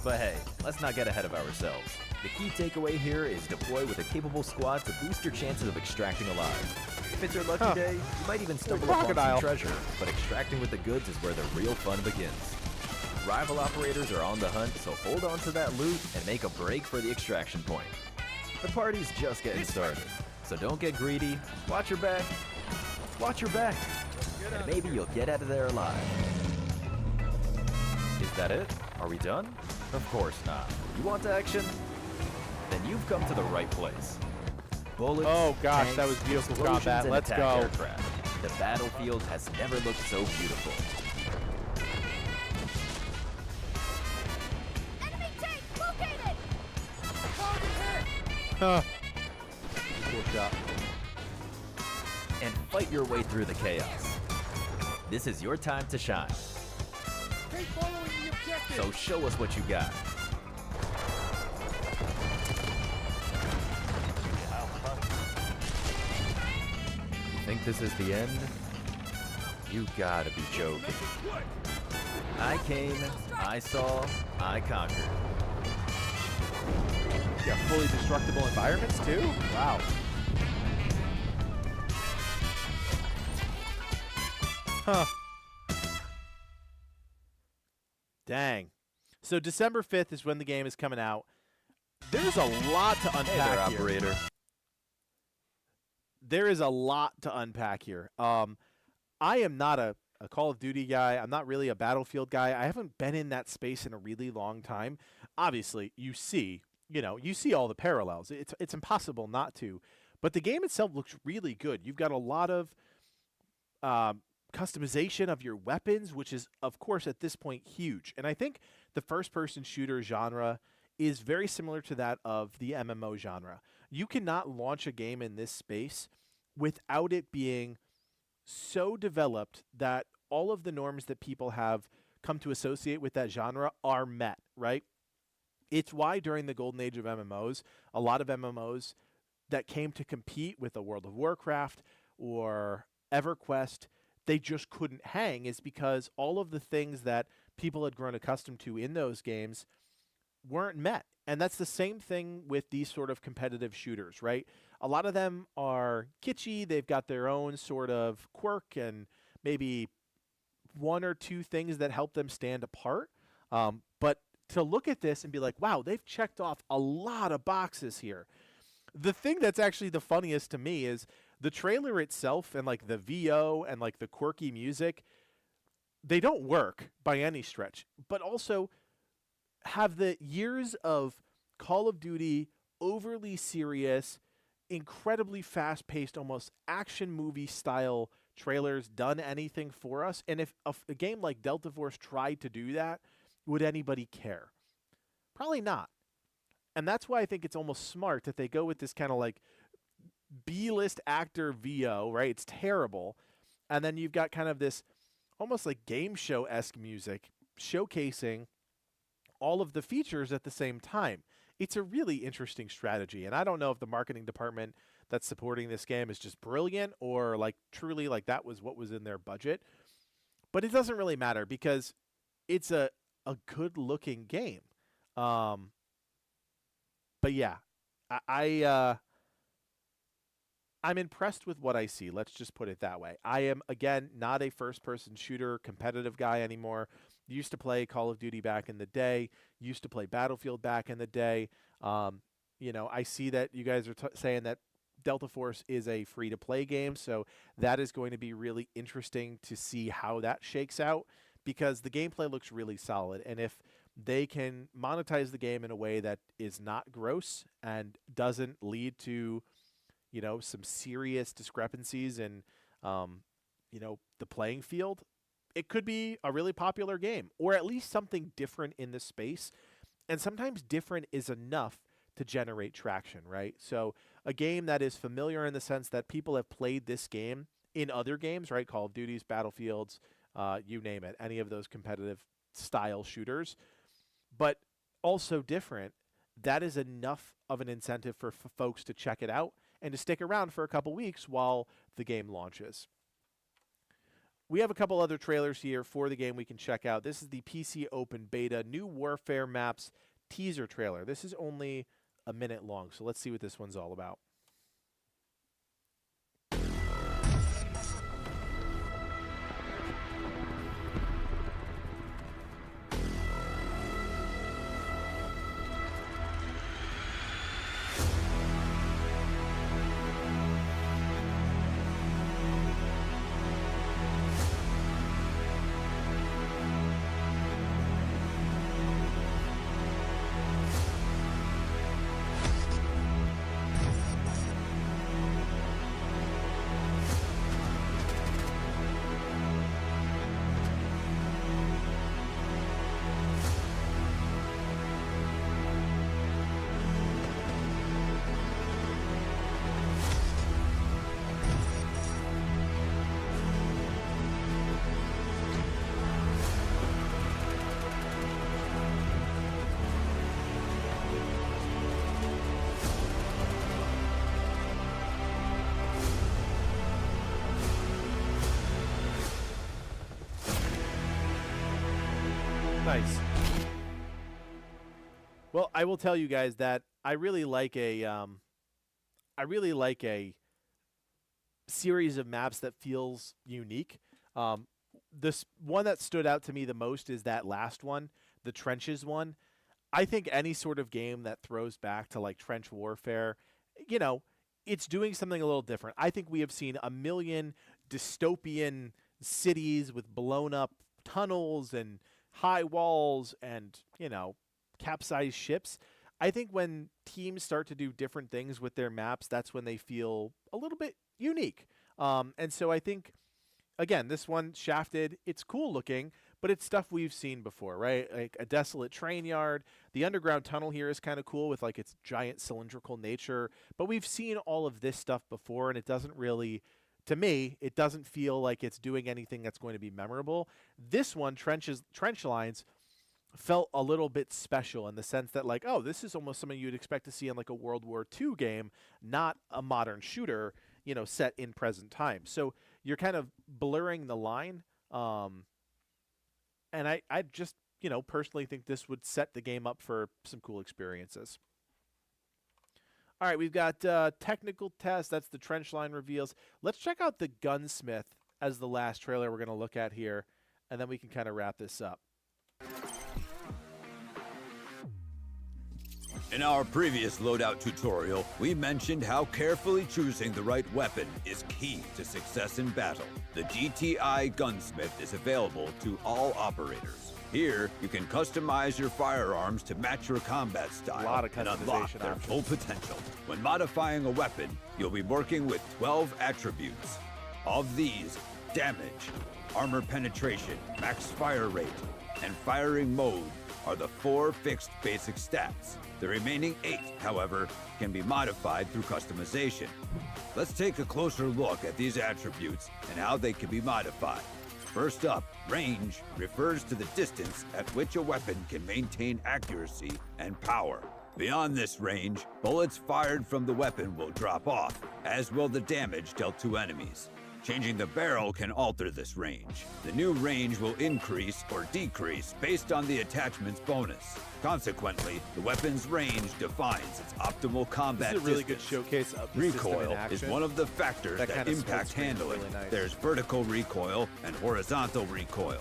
But hey, let's not get ahead of ourselves. The key takeaway here is deploy with a capable squad to boost your chances of extracting alive. If it's your lucky day, you might even stumble upon crocodile. some treasure, but extracting with the goods is where the real fun begins. Rival operators are on the hunt, so hold on to that loot and make a break for the extraction point. The party's just getting started, so don't get greedy, watch your back, and maybe you'll get out of there alive. Is that it? Are we done? Of course not. You want action? Then you've come to the right place. Bullets, Oh, gosh, tanks, that was beautiful explosions, combat. and Let's attack go. aircraft. The battlefield has never looked so beautiful. Enemy tank located! Huh. Cool shot. And fight your way through the chaos. This is your time to shine. Keep following the objective! So show us what you got. Think this is the end? You gotta be joking. I came, I saw, I conquered. Yeah, fully destructible environments too? Wow. Huh. Dang. So December 5th is when the game is coming out. There's a lot to unpack Hey there, here. operator. There is a lot to unpack here. I am not a Call of Duty guy. I'm not really a Battlefield guy. I haven't been in that space in a really long time. Obviously, you see all the parallels. It's impossible not to. But the game itself looks really good. You've got a lot of customization of your weapons, which is, of course, at this point huge. And I think the first-person shooter genre is very similar to that of the MMO genre. You cannot launch a game in this space without it being so developed that all of the norms that people have come to associate with that genre are met, right? It's why during the golden age of MMOs, a lot of MMOs that came to compete with a World of Warcraft or EverQuest, they just couldn't hang, is because all of the things that people had grown accustomed to in those games weren't met. And that's the same thing with these sort of competitive shooters, right? A lot of them are kitschy. They've got their own sort of quirk and maybe one or two things that help them stand apart. But to look at this and be like, wow, they've checked off a lot of boxes here. The thing that's actually the funniest to me is the trailer itself and like the VO and like the quirky music, they don't work by any stretch, but also have the years of Call of Duty overly serious, incredibly fast-paced, almost action movie style trailers done anything for us? And if a game like Delta Force tried to do that, would anybody care? Probably not. And that's why I think it's almost smart that they go with this kind of like B-list actor VO, right? It's terrible. And then you've got kind of this almost like game show-esque music showcasing all of the features at the same time. It's a really interesting strategy. And I don't know if the marketing department that's supporting this game is just brilliant or like truly like that was what was in their budget. But it doesn't really matter because it's a good looking game. But yeah, I'm impressed with what I see. Let's just put it that way. I am, again, not a first-person shooter competitive guy anymore. Used to play Call of Duty back in the day. Used to play Battlefield back in the day. I see that you guys are saying that Delta Force is a free-to-play game, so that is going to be really interesting to see how that shakes out because the gameplay looks really solid. And if they can monetize the game in a way that is not gross and doesn't lead to some serious discrepancies in, the playing field, it could be a really popular game, or at least something different in the space. And sometimes different is enough to generate traction, right? So a game that is familiar in the sense that people have played this game in other games, right? Call of Duties, Battlefields, you name it, any of those competitive style shooters, but also different. That is enough of an incentive for folks to check it out and to stick around for a couple weeks while the game launches. We have a couple other trailers here for the game we can check out. This is the PC Open Beta New Warfare Maps teaser trailer. This is only a minute long, so let's see what this one's all about. Nice. Well, I will tell you guys that I really like a series of maps that feels unique. This one that stood out to me the most is that last one, the trenches one. I think any sort of game that throws back to like trench warfare, you know, it's doing something a little different. I think we have seen a million dystopian cities with blown up tunnels and high walls and, you know, capsized ships. I think when teams start to do different things with their maps, that's when they feel a little bit unique. And so I think, again, this one, Shafted, it's cool looking, but it's stuff we've seen before, right? Like a desolate train yard. The underground tunnel here is kind of cool with like its giant cylindrical nature. But we've seen all of this stuff before, and it doesn't really, to me, it doesn't feel like it's doing anything that's going to be memorable. This one, Trench Lines, felt a little bit special in the sense that, like, oh, this is almost something you'd expect to see in like a World War II game, not a modern shooter, you know, set in present time. So you're kind of blurring the line. And I just, you know, personally think this would set the game up for some cool experiences. All right, we've got technical test. That's the trench line reveals. Let's check out the Gunsmith as the last trailer we're going to look at here, and then we can kind of wrap this up. In our previous loadout tutorial, we mentioned how carefully choosing the right weapon is key to success in battle. The GTI Gunsmith is available to all operators. Here, you can customize your firearms to match your combat style and unlock their full potential. When modifying a weapon, you'll be working with 12 attributes. Of these, damage, armor penetration, max fire rate, and firing mode are the 4 fixed basic stats. The remaining 8, however, can be modified through customization. Let's take a closer look at these attributes and how they can be modified. First up, range refers to the distance at which a weapon can maintain accuracy and power. Beyond this range, bullets fired from the weapon will drop off, as will the damage dealt to enemies. Changing the barrel can alter this range. The new range will increase or decrease based on the attachment's bonus. Consequently, the weapon's range defines its optimal combat distance. This is a really good showcase of the recoil is one of the factors that impact handling. Really nice. There's vertical recoil and horizontal recoil.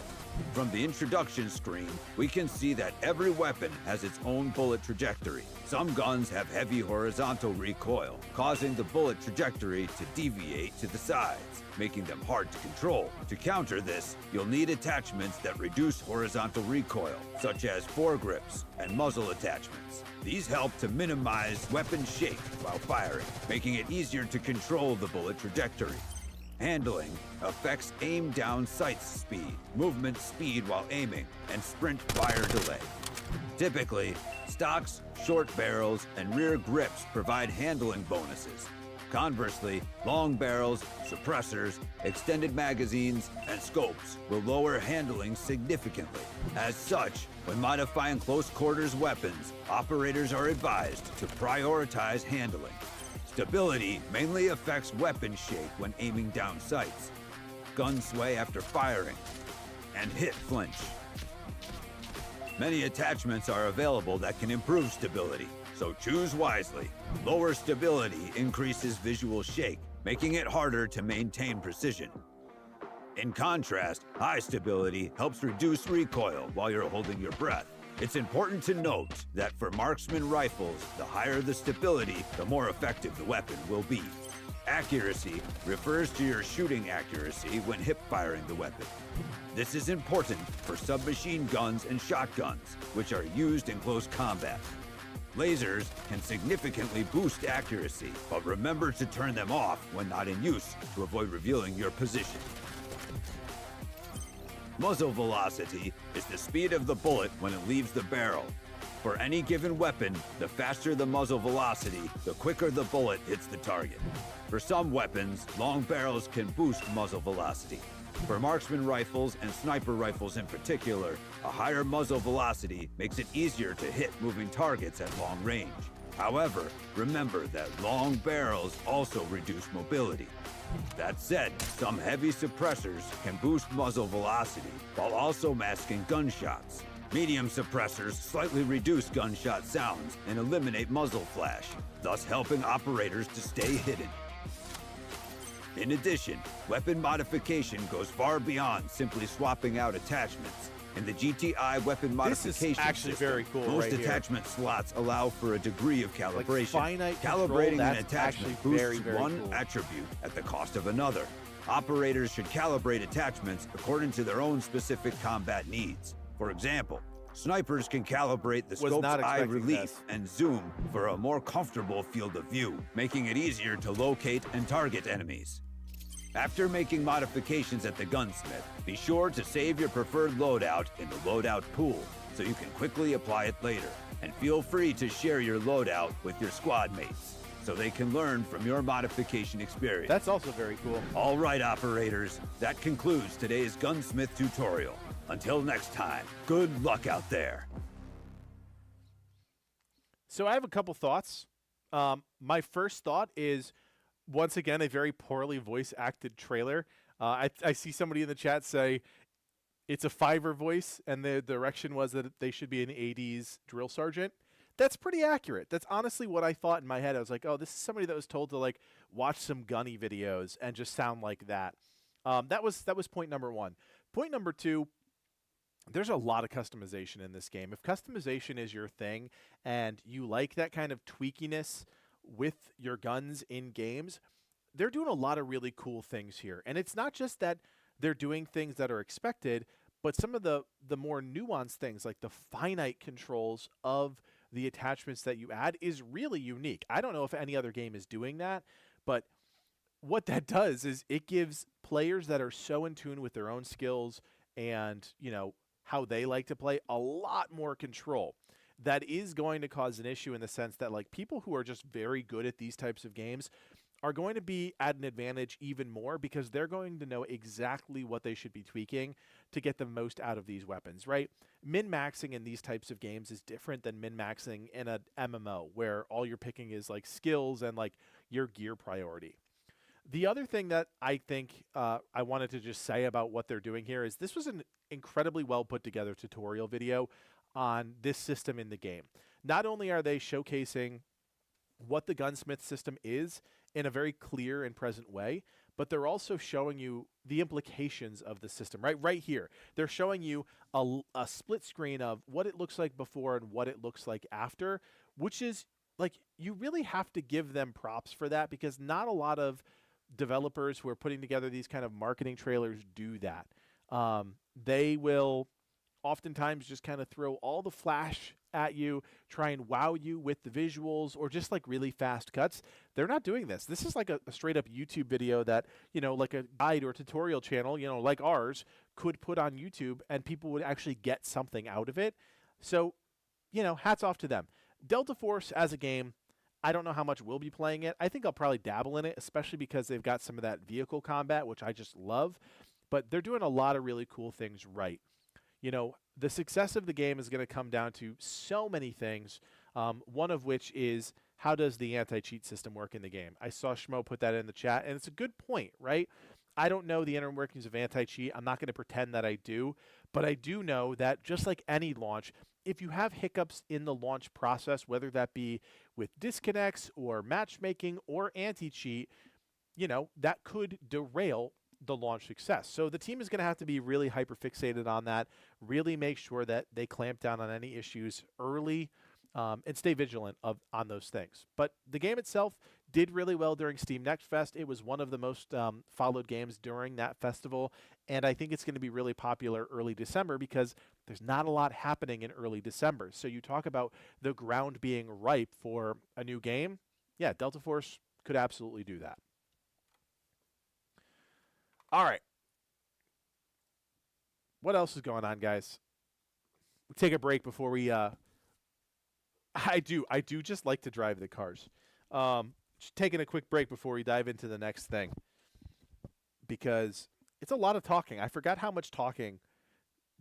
From the introduction screen, we can see that every weapon has its own bullet trajectory. Some guns have heavy horizontal recoil, causing the bullet trajectory to deviate to the sides, making them hard to control. To counter this, you'll need attachments that reduce horizontal recoil, such as foregrips and muzzle attachments. These help to minimize weapon shake while firing, making it easier to control the bullet trajectory. Handling affects aim down sight speed, movement speed while aiming, and sprint fire delay. Typically, stocks, short barrels, and rear grips provide handling bonuses. Conversely, long barrels, suppressors, extended magazines, and scopes will lower handling significantly. As such, when modifying close quarters weapons, operators are advised to prioritize handling. Stability mainly affects weapon shake when aiming down sights, gun sway after firing, and hit flinch. Many attachments are available that can improve stability, so choose wisely. Lower stability increases visual shake, making it harder to maintain precision. In contrast, high stability helps reduce recoil while you're holding your breath. It's important to note that for marksman rifles, the higher the stability, the more effective the weapon will be. Accuracy refers to your shooting accuracy when hip-firing the weapon. This is important for submachine guns and shotguns, which are used in close combat. Lasers can significantly boost accuracy, but remember to turn them off when not in use to avoid revealing your position. Muzzle velocity is the speed of the bullet when it leaves the barrel. For any given weapon, the faster the muzzle velocity, the quicker the bullet hits the target. For some weapons, long barrels can boost muzzle velocity. For marksman rifles and sniper rifles in particular, a higher muzzle velocity makes it easier to hit moving targets at long range. However, remember that long barrels also reduce mobility. That said, some heavy suppressors can boost muzzle velocity while also masking gunshots. Medium suppressors slightly reduce gunshot sounds and eliminate muzzle flash, thus helping operators to stay hidden. In addition, weapon modification goes far beyond simply swapping out attachments. In the GTI weapon modification actually system, very cool most right here. attachment slots allow for a degree of calibration. finite control, Calibrating an that's attachment actually boosts very, very one cool. attribute at the cost of another. Operators should calibrate attachments according to their own specific combat needs. For example, snipers can calibrate the Was scope's not eye expecting relief this. and zoom for a more comfortable field of view, making it easier to locate and target enemies. After making modifications at the gunsmith, be sure to save your preferred loadout in the loadout pool so you can quickly apply it later. And feel free to share your loadout with your squad mates so they can learn from your modification experience. That's also very cool. All right, operators, that concludes today's gunsmith tutorial. Until next time, good luck out there. So I have a couple thoughts. My first thought is, once again, a very poorly voice-acted trailer. I see somebody in the chat say it's a Fiverr voice, and the direction was that they should be an 80s drill sergeant. That's pretty accurate. That's honestly what I thought in my head. I was like, oh, this is somebody that was told to like watch some gunny videos and just sound like that. That was point number one. Point number two, there's a lot of customization in this game. If customization is your thing and you like that kind of tweakiness with your guns in games, they're doing a lot of really cool things here. And it's not just that they're doing things that are expected, but some of the more nuanced things, like the finite controls of the attachments that you add, is really unique. I don't know if any other game is doing that, but what that does is it gives players that are so in tune with their own skills and, you know, how they like to play a lot more control. That is going to cause an issue in the sense that like people who are just very good at these types of games are going to be at an advantage even more because they're going to know exactly what they should be tweaking to get the most out of these weapons, right? Min-maxing in these types of games is different than min-maxing in an MMO where all you're picking is like skills and like your gear priority. The other thing that I think I wanted to just say about what they're doing here is this was an incredibly well put together tutorial video on this system in the game. Not only are they showcasing what the gunsmith system is in a very clear and present way, but they're also showing you the implications of the system, right here. They're showing you a split screen of what it looks like before and what it looks like after, which is like, you really have to give them props for that because not a lot of developers who are putting together these kind of marketing trailers do that. They will oftentimes just kind of throw all the flash at you, try and wow you with the visuals or just like really fast cuts. They're not doing this. This is like a straight up YouTube video that, like a guide or tutorial channel, like ours could put on YouTube and people would actually get something out of it. So, hats off to them. Delta Force as a game, I don't know how much we'll be playing it. I think I'll probably dabble in it, especially because they've got some of that vehicle combat, which I just love. But they're doing a lot of really cool things right. The success of the game is going to come down to so many things, one of which is how does the anti-cheat system work in the game? I saw Schmo put that in the chat, and it's a good point, right? I don't know the inner workings of anti-cheat. I'm not going to pretend that I do, but I do know that just like any launch, if you have hiccups in the launch process, whether that be with disconnects or matchmaking or anti-cheat, that could derail the launch success. So the team is going to have to be really hyper fixated on that, really make sure that they clamp down on any issues early and stay vigilant on those things. But the game itself did really well during Steam Next Fest. It was one of the most followed games during that festival, and I think it's going to be really popular early December because there's not a lot happening in early December. So you talk about the ground being ripe for a new game. Yeah, Delta Force could absolutely do that. All right. What else is going on, guys? We'll take a break before we I do just like to drive the cars. Just taking a quick break before we dive into the next thing because it's a lot of talking. I forgot how much talking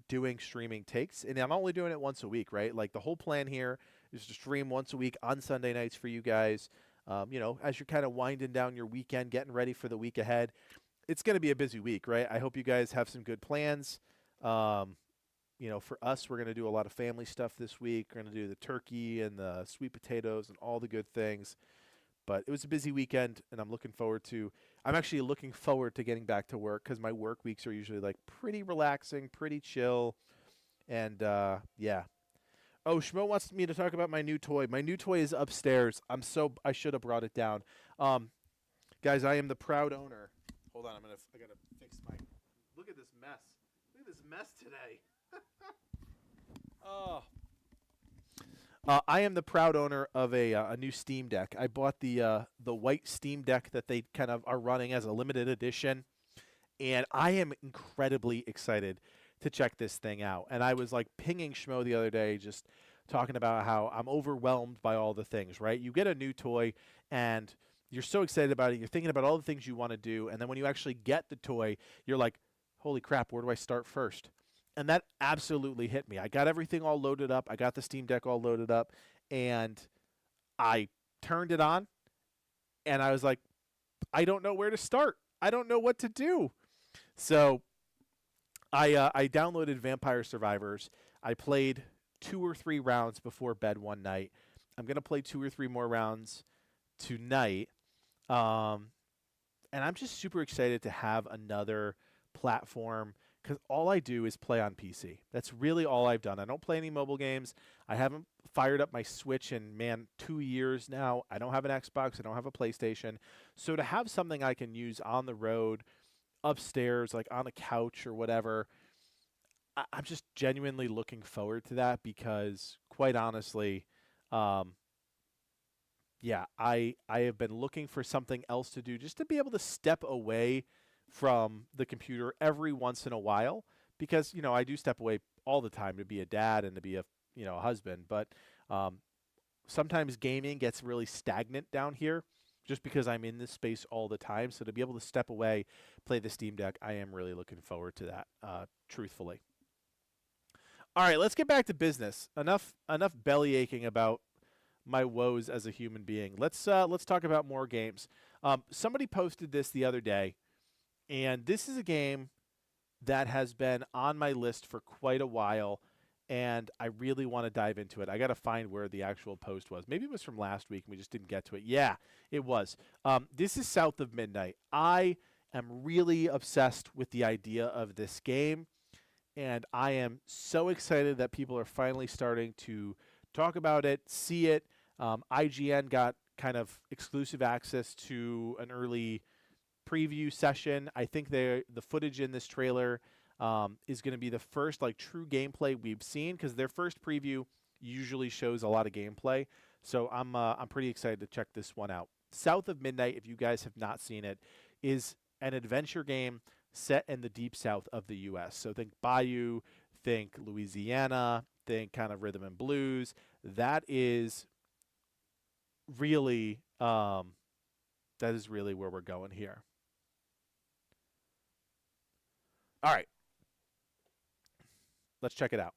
doing streaming takes, and I'm only doing it once a week, right? Like the whole plan here is to stream once a week on Sunday nights for you guys. As you're kind of winding down your weekend, getting ready for the week ahead. It's going to be a busy week, right? I hope you guys have some good plans. For us, we're going to do a lot of family stuff this week. We're going to do the turkey and the sweet potatoes and all the good things. But it was a busy weekend, and I'm actually looking forward to getting back to work because my work weeks are usually like pretty relaxing, pretty chill. And yeah. Oh, Schmo wants me to talk about my new toy. My new toy is upstairs. I should have brought it down. Guys, I am the proud owner. Hold on, I gotta fix my. Look at this mess. Look at this mess today. Oh. I am the proud owner of a new Steam Deck. I bought the white Steam Deck that they kind of are running as a limited edition, and I am incredibly excited to check this thing out. And I was like pinging Schmo the other day, just talking about how I'm overwhelmed by all the things. Right? You get a new toy and you're so excited about it. You're thinking about all the things you want to do. And then when you actually get the toy, you're like, holy crap, where do I start first? And that absolutely hit me. I got everything all loaded up. I got the Steam Deck all loaded up. And I turned it on. And I was like, I don't know where to start. I don't know what to do. So I downloaded Vampire Survivors. I played 2 or 3 rounds before bed one night. I'm going to play 2 or 3 more rounds tonight. And I'm just super excited to have another platform because all I do is play on PC. That's really all I've done. I don't play any mobile games. I haven't fired up my Switch in, 2 years now. I don't have an Xbox. I don't have a PlayStation. So to have something I can use on the road, upstairs, like on a couch or whatever, I'm just genuinely looking forward to that because, quite honestly, yeah, I have been looking for something else to do just to be able to step away from the computer every once in a while because, I do step away all the time to be a dad and to be a husband. But sometimes gaming gets really stagnant down here just because I'm in this space all the time. So to be able to step away, play the Steam Deck, I am really looking forward to that, truthfully. All right, let's get back to business. Enough belly aching about my woes as a human being. Let's talk about more games. Somebody posted this the other day, and this is a game that has been on my list for quite a while, and I really want to dive into it. I got to find where the actual post was. Maybe it was from last week, and we just didn't get to it. Yeah, it was. This is South of Midnight. I am really obsessed with the idea of this game, and I am so excited that people are finally starting to talk about it, see it. IGN got kind of exclusive access to an early preview session. I think the footage in this trailer is going to be the first like true gameplay we've seen, because their first preview usually shows a lot of gameplay. So I'm pretty excited to check this one out. South of Midnight, if you guys have not seen it, is an adventure game set in the deep south of the U.S. So think Bayou, think Louisiana, think kind of rhythm and blues. That is really where we're going here. All right, let's check it out.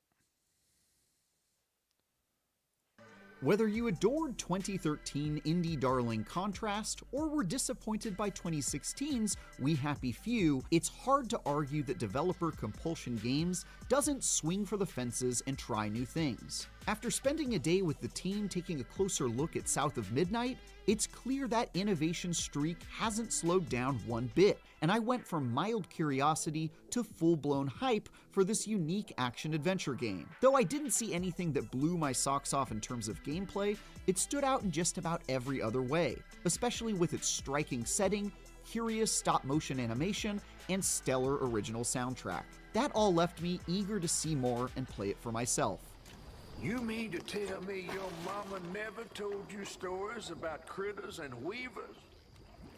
Whether you adored 2013 indie darling Contrast or were disappointed by 2016's We Happy Few, it's hard to argue that developer Compulsion Games doesn't swing for the fences and try new things. After spending a day with the team taking a closer look at South of Midnight, it's clear that innovation streak hasn't slowed down one bit, and I went from mild curiosity to full-blown hype for this unique action-adventure game. Though I didn't see anything that blew my socks off in terms of gameplay, it stood out in just about every other way, especially with its striking setting, curious stop-motion animation, and stellar original soundtrack. That all left me eager to see more and play it for myself. You mean to tell me your mama never told you stories about critters and weavers?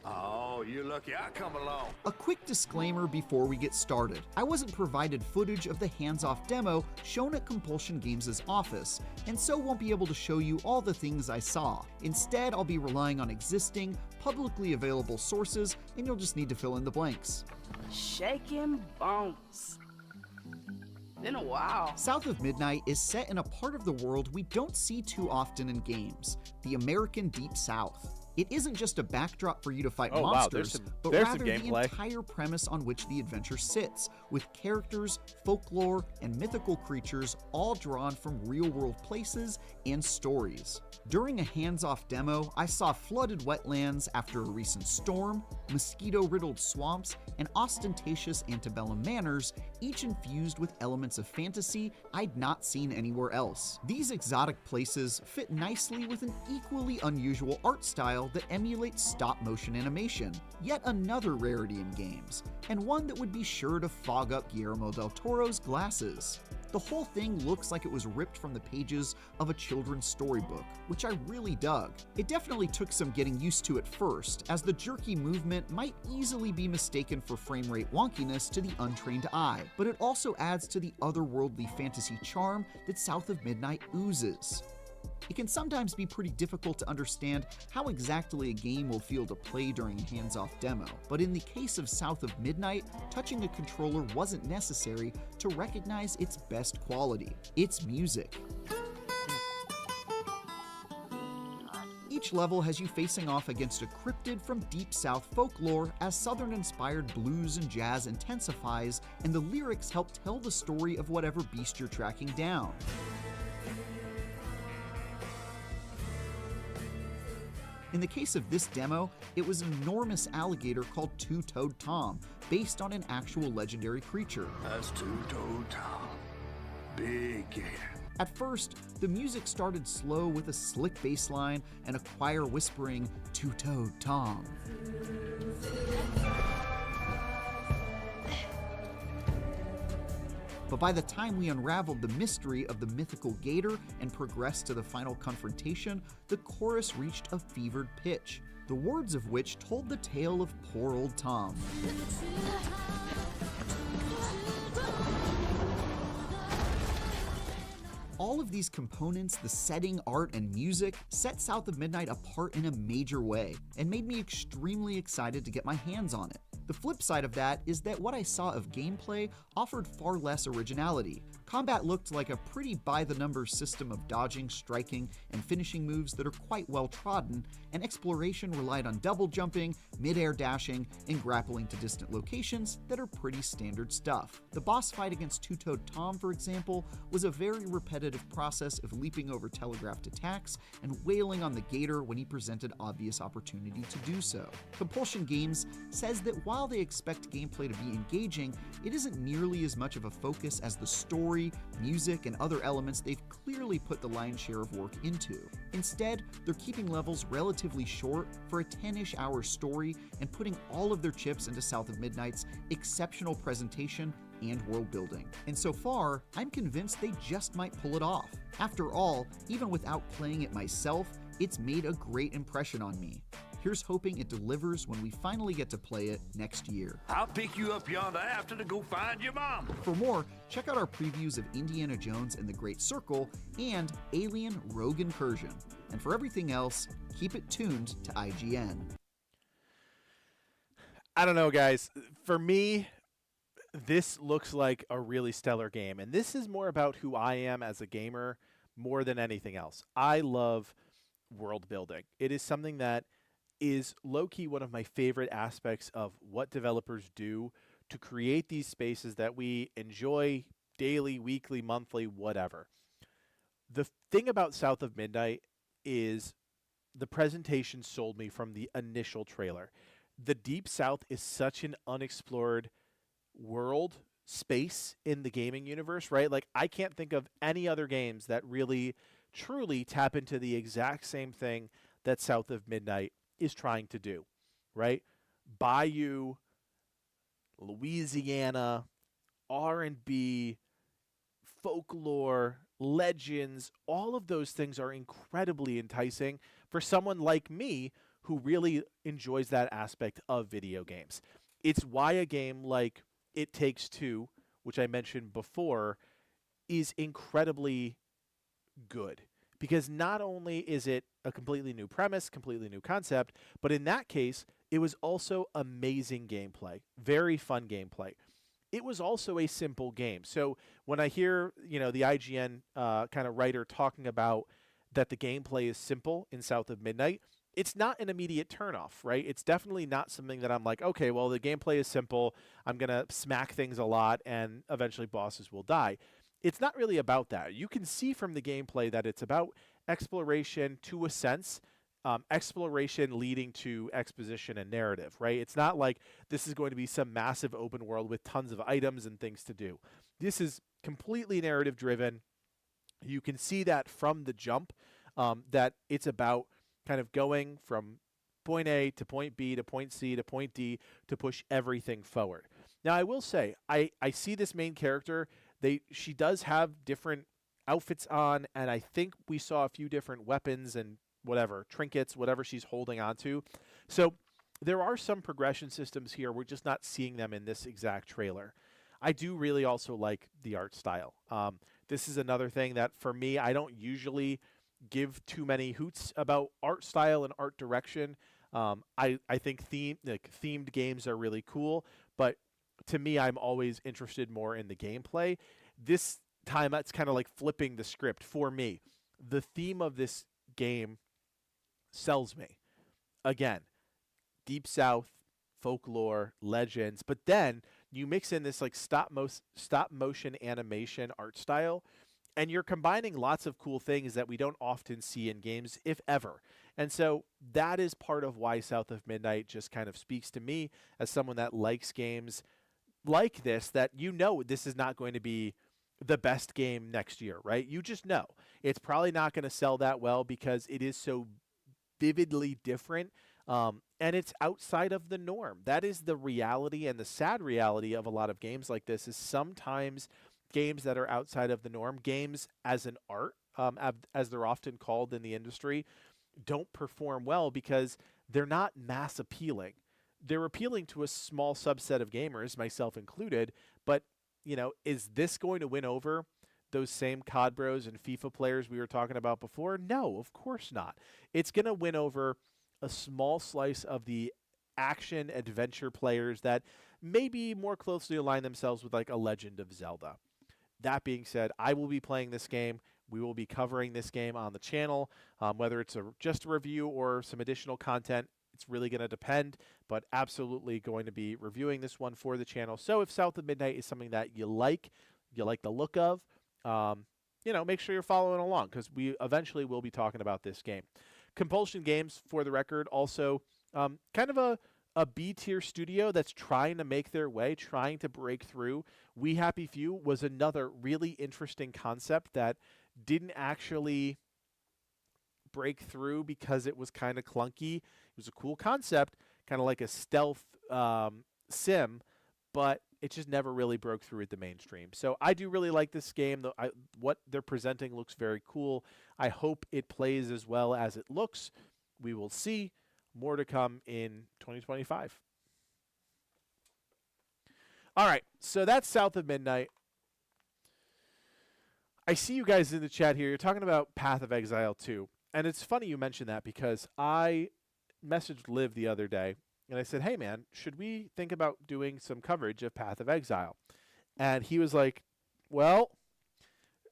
Oh, you're lucky I come along. A quick disclaimer before we get started. I wasn't provided footage of the hands-off demo shown at Compulsion Games' office, and so won't be able to show you all the things I saw. Instead, I'll be relying on existing, publicly available sources, and you'll just need to fill in the blanks. Shaking bones. Been a while. South of Midnight is set in a part of the world we don't see too often in games, the American Deep South. It isn't just a backdrop for you to fight monsters, but rather the entire premise on which the adventure sits, with characters, folklore, and mythical creatures all drawn from real-world places and stories. During a hands-off demo, I saw flooded wetlands after a recent storm, mosquito-riddled swamps, and ostentatious antebellum manors, each infused with elements of fantasy I'd not seen anywhere else. These exotic places fit nicely with an equally unusual art style that emulates stop-motion animation, yet another rarity in games, and one that would be sure to fog up Guillermo del Toro's glasses. The whole thing looks like it was ripped from the pages of a children's storybook, which I really dug. It definitely took some getting used to at first, as the jerky movement might easily be mistaken for frame rate wonkiness to the untrained eye, but it also adds to the otherworldly fantasy charm that South of Midnight oozes. It can sometimes be pretty difficult to understand how exactly a game will feel to play during a hands-off demo, but in the case of South of Midnight, touching a controller wasn't necessary to recognize its best quality: its music. Each level has you facing off against a cryptid from Deep South folklore as Southern-inspired blues and jazz intensifies, and the lyrics help tell the story of whatever beast you're tracking down. In the case of this demo, it was an enormous alligator called Two-Toed Tom, based on an actual legendary creature. That's Two-Toed Tom. Big gator. At first, the music started slow with a slick bass line and a choir whispering, "Two-Toed Tom." But by the time we unraveled the mystery of the mythical gator and progressed to the final confrontation, the chorus reached a fevered pitch, the words of which told the tale of poor old Tom. All of these components, the setting, art, and music, set South of Midnight apart in a major way, and made me extremely excited to get my hands on it. The flip side of that is that what I saw of gameplay offered far less originality. Combat looked like a pretty by-the-numbers system of dodging, striking, and finishing moves that are quite well trodden, and exploration relied on double jumping, mid-air dashing, and grappling to distant locations that are pretty standard stuff. The boss fight against Two-Toed Tom, for example, was a very repetitive process of leaping over telegraphed attacks and wailing on the gator when he presented obvious opportunity to do so. Compulsion Games says that while while they expect gameplay to be engaging, it isn't nearly as much of a focus as the story, music, and other elements they've clearly put the lion's share of work into. Instead, they're keeping levels relatively short for a 10-ish hour story and putting all of their chips into South of Midnight's exceptional presentation and world building. And so far, I'm convinced they just might pull it off. After all, even without playing it myself, it's made a great impression on me. Here's hoping it delivers when we finally get to play it next year. I'll pick you up yonder after to go find your mom. For more, check out our previews of Indiana Jones and the Great Circle and Alien: Rogue Incursion. And for everything else, keep it tuned to IGN. I don't know, guys. For me, this looks like a really stellar game, and this is more about who I am as a gamer more than anything else. I love world building. It is something that is low-key one of my favorite aspects of what developers do to create these spaces that we enjoy daily, weekly, monthly, whatever. The thing about South of Midnight is the presentation sold me from the initial trailer. The Deep South is such an unexplored world space in the gaming universe, right? Like, I can't think of any other games that really truly tap into the exact same thing that South of Midnight is trying to do, right? Bayou, Louisiana, R&B, folklore, legends, all of those things are incredibly enticing for someone like me who really enjoys that aspect of video games. It's why a game like It Takes Two, which I mentioned before, is incredibly good. Because not only is it a completely new premise, completely new concept, but in that case, it was also amazing gameplay, very fun gameplay. It was also a simple game. So when I hear, the IGN kind of writer talking about that the gameplay is simple in South of Midnight, it's not an immediate turnoff, right? It's definitely not something that I'm like, okay, well, the gameplay is simple. I'm going to smack things a lot and eventually bosses will die. It's not really about that. You can see from the gameplay that it's about exploration to a sense, exploration leading to exposition and narrative, right? It's not like this is going to be some massive open world with tons of items and things to do. This is completely narrative driven. You can see that from the jump, that it's about kind of going from point A to point B to point C to point D to push everything forward. Now, I will say, I see this main character. She does have different outfits on, and I think we saw a few different weapons and whatever, trinkets, whatever she's holding onto. So there are some progression systems here. We're just not seeing them in this exact trailer. I do really also like the art style. This is another thing that, for me, I don't usually give too many hoots about art style and art direction. I think themed games are really cool, but to me, I'm always interested more in the gameplay. This time, that's kind of like flipping the script for me. The theme of this game sells me. Again, Deep South, folklore, legends, but then you mix in this like stop motion animation art style, and you're combining lots of cool things that we don't often see in games, if ever. And so that is part of why South of Midnight just kind of speaks to me as someone that likes games like this, that this is not going to be the best game next year, right? You just know. It's probably not going to sell that well because it is so vividly different, and it's outside of the norm. That is the reality and the sad reality of a lot of games like this, is sometimes games that are outside of the norm, games as an art, as they're often called in the industry, don't perform well because they're not mass appealing. They're appealing to a small subset of gamers, myself included, but, is this going to win over those same COD bros and FIFA players we were talking about before? No, of course not. It's going to win over a small slice of the action adventure players that maybe more closely align themselves with like a Legend of Zelda. That being said, I will be playing this game. We will be covering this game on the channel, whether it's just a review or some additional content. It's really going to depend, but absolutely going to be reviewing this one for the channel. So if South of Midnight is something that you like the look of, make sure you're following along because we eventually will be talking about this game. Compulsion Games, for the record, also kind of a B-tier studio that's trying to make their way, trying to break through. We Happy Few was another really interesting concept that didn't actually break through because it was kind of clunky. It was a cool concept, kind of like a stealth sim, but it just never really broke through at the mainstream. So I do really like this game. What they're presenting looks very cool. I hope it plays as well as it looks. We will see. More to come in 2025. All right, so that's South of Midnight. I see you guys in the chat here. You're talking about Path of Exile 2. And it's funny you mentioned that because I messaged Liv the other day. And I said, hey, man, should we think about doing some coverage of Path of Exile? And he was like, well,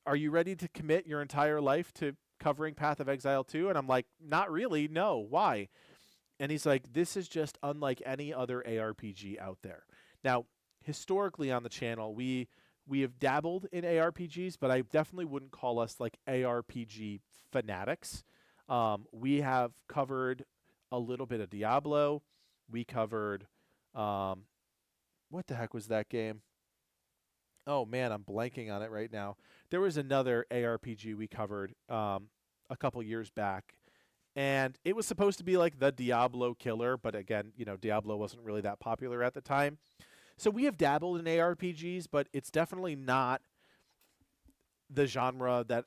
are you ready to commit your entire life to covering Path of Exile 2? And I'm like, not really. No. Why? And he's like, this is just unlike any other ARPG out there. Now, historically on the channel, we have dabbled in ARPGs, but I definitely wouldn't call us like ARPG fanatics. We have covered a little bit of Diablo. We covered, what the heck was that game? Oh, man, I'm blanking on it right now. There was another ARPG we covered a couple years back, and it was supposed to be like the Diablo killer, but again, you know, Diablo wasn't really that popular at the time. So we have dabbled in ARPGs, but it's definitely not the genre that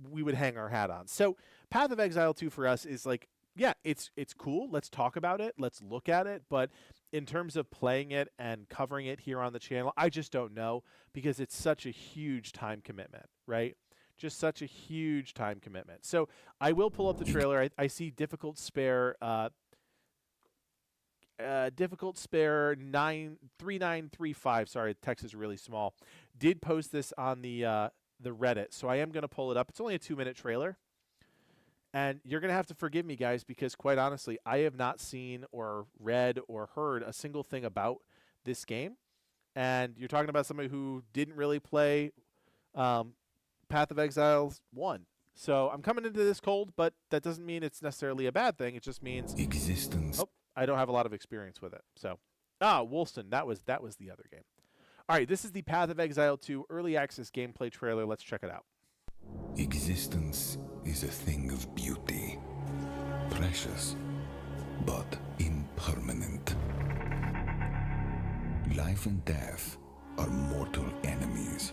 we would hang our hat on. So Path of Exile 2 for us is like, yeah, it's cool. Let's talk about it. Let's look at it. But in terms of playing it and covering it here on the channel, I just don't know because it's such a huge time commitment, right? Just such a huge time commitment. So I will pull up the trailer. I see Difficult Spare 3935. Sorry, the text is really small. Did post this on the Reddit, so I am going to pull it up. It's only a 2-minute trailer. And you're going to have to forgive me, guys, because quite honestly, I have not seen or read or heard a single thing about this game. And you're talking about somebody who didn't really play Path of Exile 1. So I'm coming into this cold, but that doesn't mean it's necessarily a bad thing. It just means existence. Oh, I don't have a lot of experience with it. So, Wolston, that was the other game. All right, this is the Path of Exile 2 early access gameplay trailer. Let's check it out. Existence is a thing of beauty, precious, but impermanent. Life and death are mortal enemies,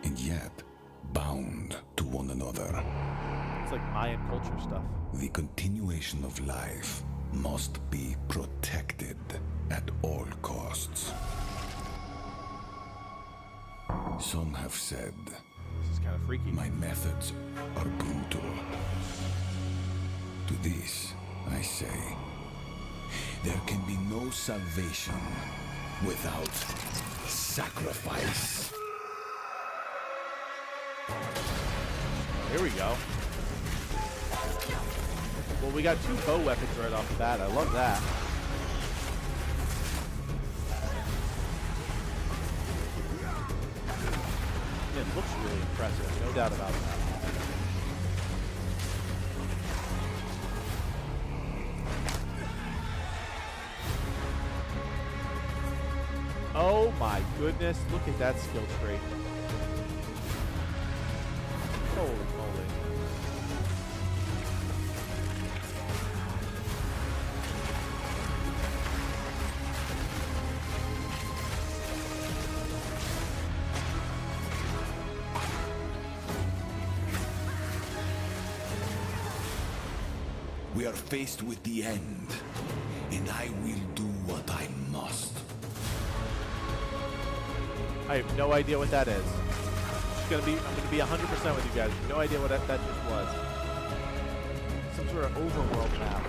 and yet bound to one another. It's like Mayan culture stuff. The continuation of life must be protected at all costs. Some have said, this is kind of freaky. My methods are brutal. To this, I say, there can be no salvation without sacrifice. Here we go. Well, we got 2 bow weapons right off the bat. I love that. It looks really impressive, no doubt about that. Oh my goodness, look at that skill tree. Holy moly. We are faced with the end, and I will do what I must. I have no idea what that is. I'm gonna be 100% with you guys. No idea what that just was. Some sort of overworld map.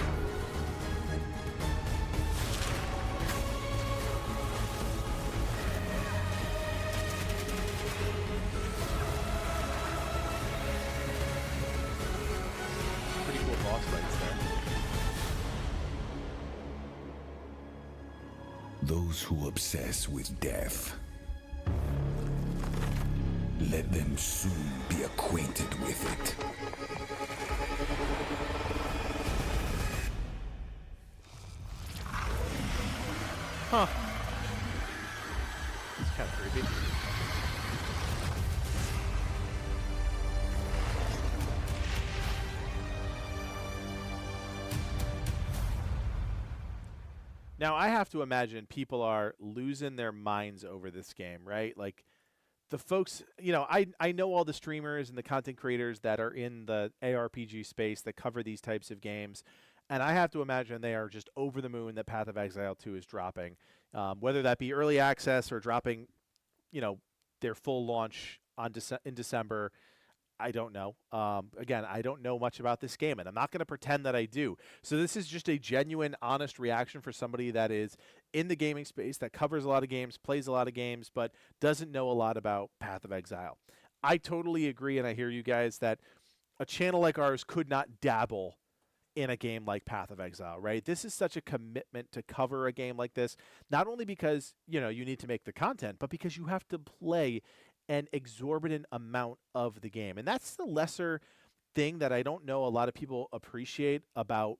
Pretty cool boss fights there. Those who obsess with death, let them soon be acquainted with it. Huh. It's kind of creepy. Now, I have to imagine people are losing their minds over this game, right? Like, the folks, you know, I know all the streamers and the content creators that are in the ARPG space that cover these types of games, and I have to imagine they are just over the moon that Path of Exile 2 is dropping, whether that be early access or dropping, you know, their full launch in December. I don't know. Again, I don't know much about this game, and I'm not going to pretend that I do. So this is just a genuine, honest reaction for somebody that is in the gaming space, that covers a lot of games, plays a lot of games, but doesn't know a lot about Path of Exile. I totally agree, and I hear you guys, that a channel like ours could not dabble in a game like Path of Exile, right? This is such a commitment to cover a game like this, not only because, you know, you need to make the content, but because you have to play an exorbitant amount of the game. And that's the lesser thing that I don't know a lot of people appreciate about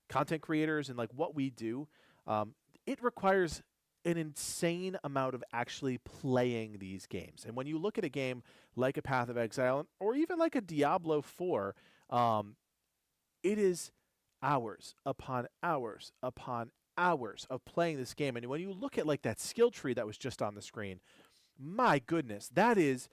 content creators and like what we do. It requires an insane amount of actually playing these games. And when you look at a game like a Path of Exile or even like a Diablo 4, it is hours upon hours upon hours of playing this game. And when you look at like that skill tree that was just on the screen, my goodness, that is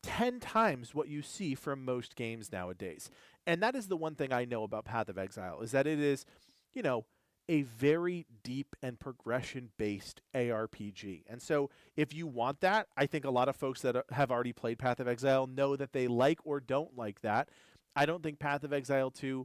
10 times what you see from most games nowadays. And that is the one thing I know about Path of Exile, is that it is, you know, a very deep and progression-based ARPG. And so if you want that, I think a lot of folks that have already played Path of Exile know that they like or don't like that. I don't think Path of Exile 2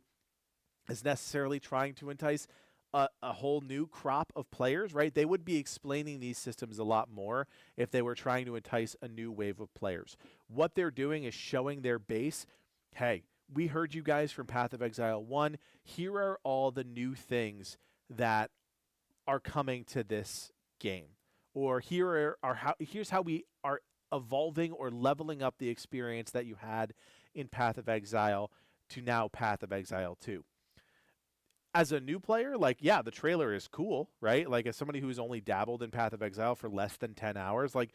is necessarily trying to entice a whole new crop of players, right? They would be explaining these systems a lot more if they were trying to entice a new wave of players. What they're doing is showing their base, hey, we heard you guys from Path of Exile 1. Here are all the new things that are coming to this game. Or here's how we are evolving or leveling up the experience that you had in Path of Exile to now Path of Exile 2. As a new player, like, yeah, the trailer is cool, right? Like, as somebody who's only dabbled in Path of Exile for less than 10 hours, like,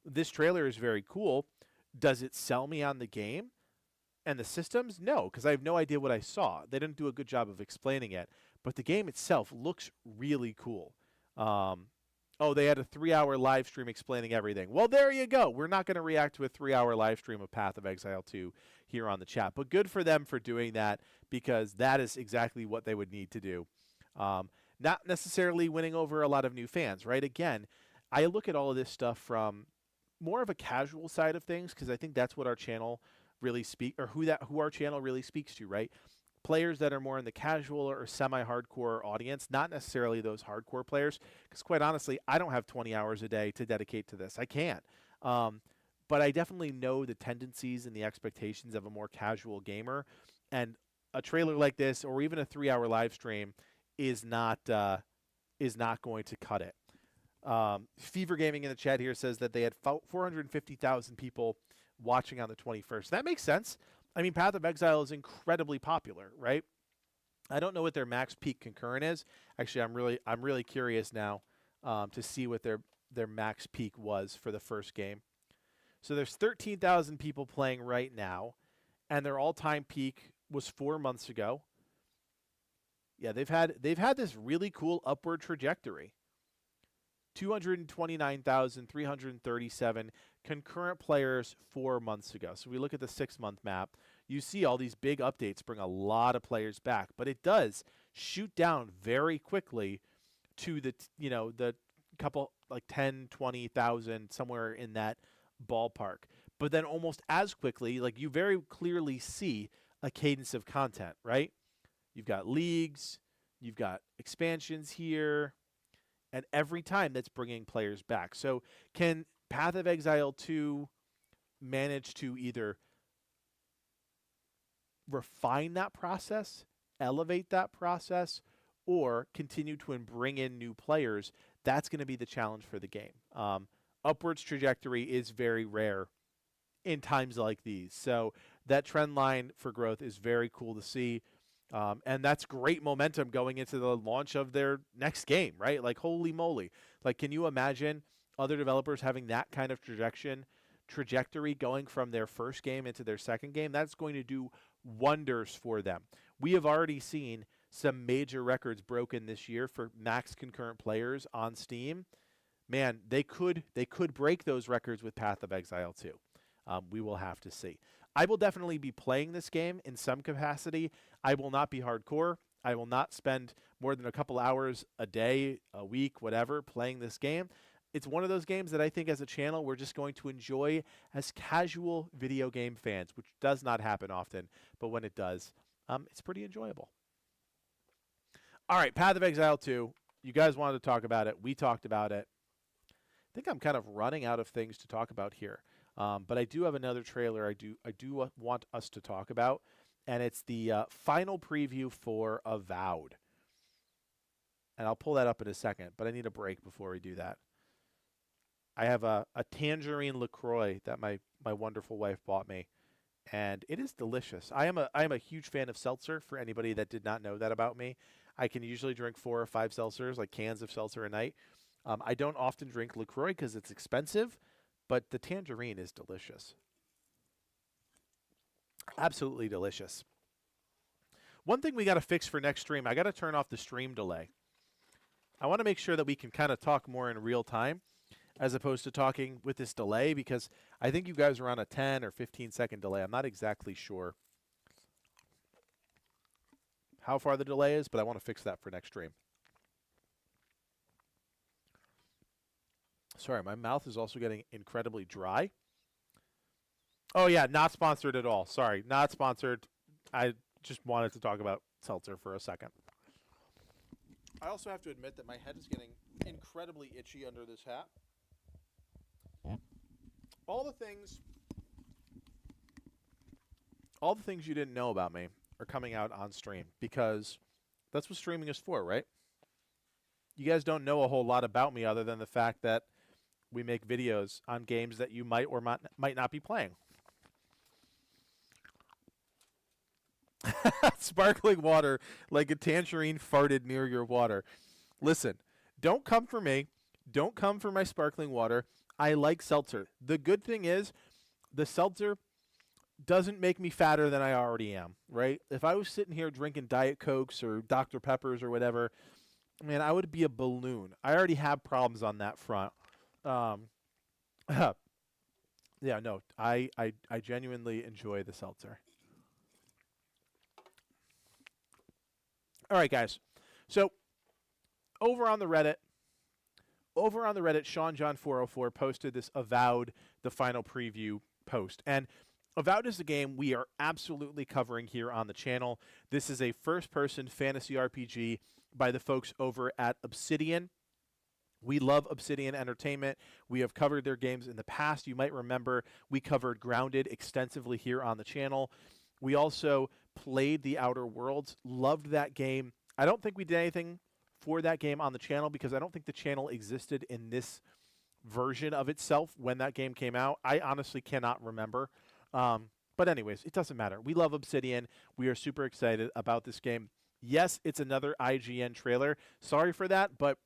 this trailer is very cool. Does it sell me on the game and the systems? No, because I have no idea what I saw. They didn't do a good job of explaining it. But the game itself looks really cool. Oh, they had a 3-hour live stream explaining everything. Well, there you go. We're not going to react to a 3-hour live stream of Path of Exile 2 here on the chat. But good for them for doing that, because that is exactly what they would need to do. Not necessarily winning over a lot of new fans, right? Again, I look at all of this stuff from more of a casual side of things, because I think that's what our channel really who our channel really speaks to, right? Players that are more in the casual or semi-hardcore audience, not necessarily those hardcore players, because quite honestly, I don't have 20 hours a day to dedicate to this. I can't. But I definitely know the tendencies and the expectations of a more casual gamer, and a trailer like this or even a 3-hour live stream is not going to cut it. Fever Gaming in the chat here says that they had 450,000 people watching on the 21st. That makes sense. I mean, Path of Exile is incredibly popular, right? I don't know what their max peak concurrent is. Actually, I'm really curious now to see what their max peak was for the first game. So there's 13,000 people playing right now, and their all-time peak was 4 months ago. Yeah, they've had this really cool upward trajectory. 229,337 concurrent players 4 months ago. So we look at the 6-month map. You see all these big updates bring a lot of players back, but it does shoot down very quickly to the couple, like 10, 20,000, somewhere in that ballpark. But then almost as quickly, like, you very clearly see a cadence of content, right? You've got leagues, you've got expansions here, and every time that's bringing players back. So can Path of Exile 2 manage to either refine that process, elevate that process, or continue to bring in new players? That's going to be the challenge for the game. Upwards trajectory is very rare in times like these. So that trend line for growth is very cool to see. And that's great momentum going into the launch of their next game, right? Like, holy moly. Like, can you imagine other developers having that kind of trajectory going from their first game into their second game? That's going to do wonders for them. We have already seen some major records broken this year for max concurrent players on Steam. Man, they could break those records with Path of Exile 2. We will have to see. I will definitely be playing this game in some capacity. I will not be hardcore. I will not spend more than a couple hours a day, a week, whatever, playing this game. It's one of those games that I think as a channel we're just going to enjoy as casual video game fans, which does not happen often, but when it does, it's pretty enjoyable. All right, Path of Exile 2. You guys wanted to talk about it. We talked about it. I think I'm kind of running out of things to talk about here. But I do have another trailer I do want us to talk about, and it's the final preview for Avowed. And I'll pull that up in a second, but I need a break before we do that. I have a tangerine LaCroix that my wonderful wife bought me, and it is delicious. I am a huge fan of seltzer, for anybody that did not know that about me. I can usually drink 4 or 5 seltzers, like cans of seltzer a night. I don't often drink LaCroix because it's expensive, but the tangerine is delicious. Absolutely delicious. One thing we got to fix for next stream, I got to turn off the stream delay. I want to make sure that we can kind of talk more in real time as opposed to talking with this delay, because I think you guys are on a 10 or 15 second delay. I'm not exactly sure how far the delay is, but I want to fix that for next stream. Sorry, my mouth is also getting incredibly dry. Oh, yeah, not sponsored at all. Sorry, not sponsored. I just wanted to talk about seltzer for a second. I also have to admit that my head is getting incredibly itchy under this hat. All the things you didn't know about me are coming out on stream, because that's what streaming is for, right? You guys don't know a whole lot about me other than the fact that we make videos on games that you might or might not be playing. Sparkling water, like a tangerine farted near your water. Listen, don't come for me. Don't come for my sparkling water. I like seltzer. The good thing is, the seltzer doesn't make me fatter than I already am, right? If I was sitting here drinking Diet Cokes or Dr. Peppers or whatever, man, I would be a balloon. I already have problems on that front. Yeah, no, I genuinely enjoy the seltzer. All right, guys. So over on the Reddit, Sean John 404 posted this Avowed, the final preview post. And Avowed is a game we are absolutely covering here on the channel. This is a first-person fantasy RPG by the folks over at Obsidian. We love Obsidian Entertainment. We have covered their games in the past. You might remember we covered Grounded extensively here on the channel. We also played The Outer Worlds. Loved that game. I don't think we did anything for that game on the channel because I don't think the channel existed in this version of itself when that game came out. I honestly cannot remember. But anyways, it doesn't matter. We love Obsidian. We are super excited about this game. Yes, it's another IGN trailer. Sorry for that, but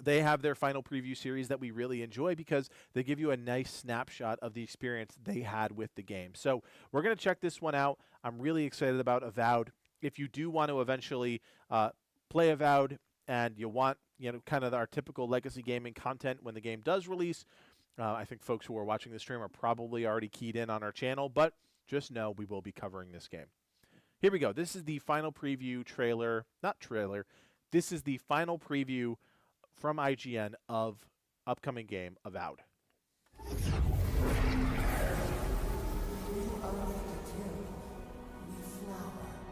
they have their final preview series that we really enjoy because they give you a nice snapshot of the experience they had with the game. So we're going to check this one out. I'm really excited about Avowed. If you do want to eventually play Avowed and you want, kind of our typical legacy gaming content when the game does release, I think folks who are watching this stream are probably already keyed in on our channel, but just know we will be covering this game. Here we go. This is the final preview trailer, not trailer. This is the final preview from IGN of upcoming game Avowed.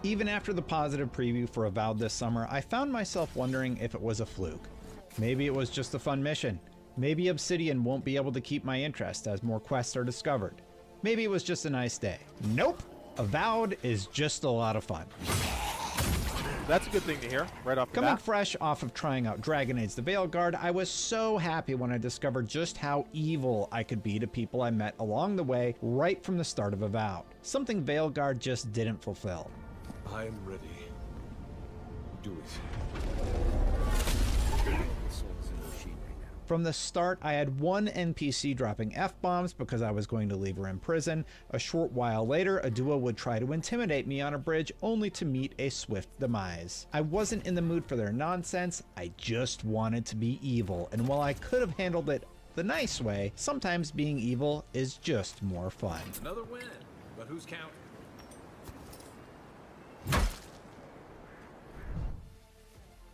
Even after the positive preview for Avowed this summer, I found myself wondering if it was a fluke. Maybe it was just a fun mission. Maybe Obsidian won't be able to keep my interest as more quests are discovered. Maybe it was just a nice day. Nope! Avowed is just a lot of fun. That's a good thing to hear right off the bat. Coming fresh off of trying out Dragon Age the Veilguard, I was so happy when I discovered just how evil I could be to people I met along the way right from the start of Avowed. Something Veilguard just didn't fulfill. I'm ready. do it. From the start, I had one NPC dropping F-bombs because I was going to leave her in prison. A short while later, a duo would try to intimidate me on a bridge only to meet a swift demise. I wasn't in the mood for their nonsense, I just wanted to be evil, and while I could have handled it the nice way, sometimes being evil is just more fun. Another win, but who's counting?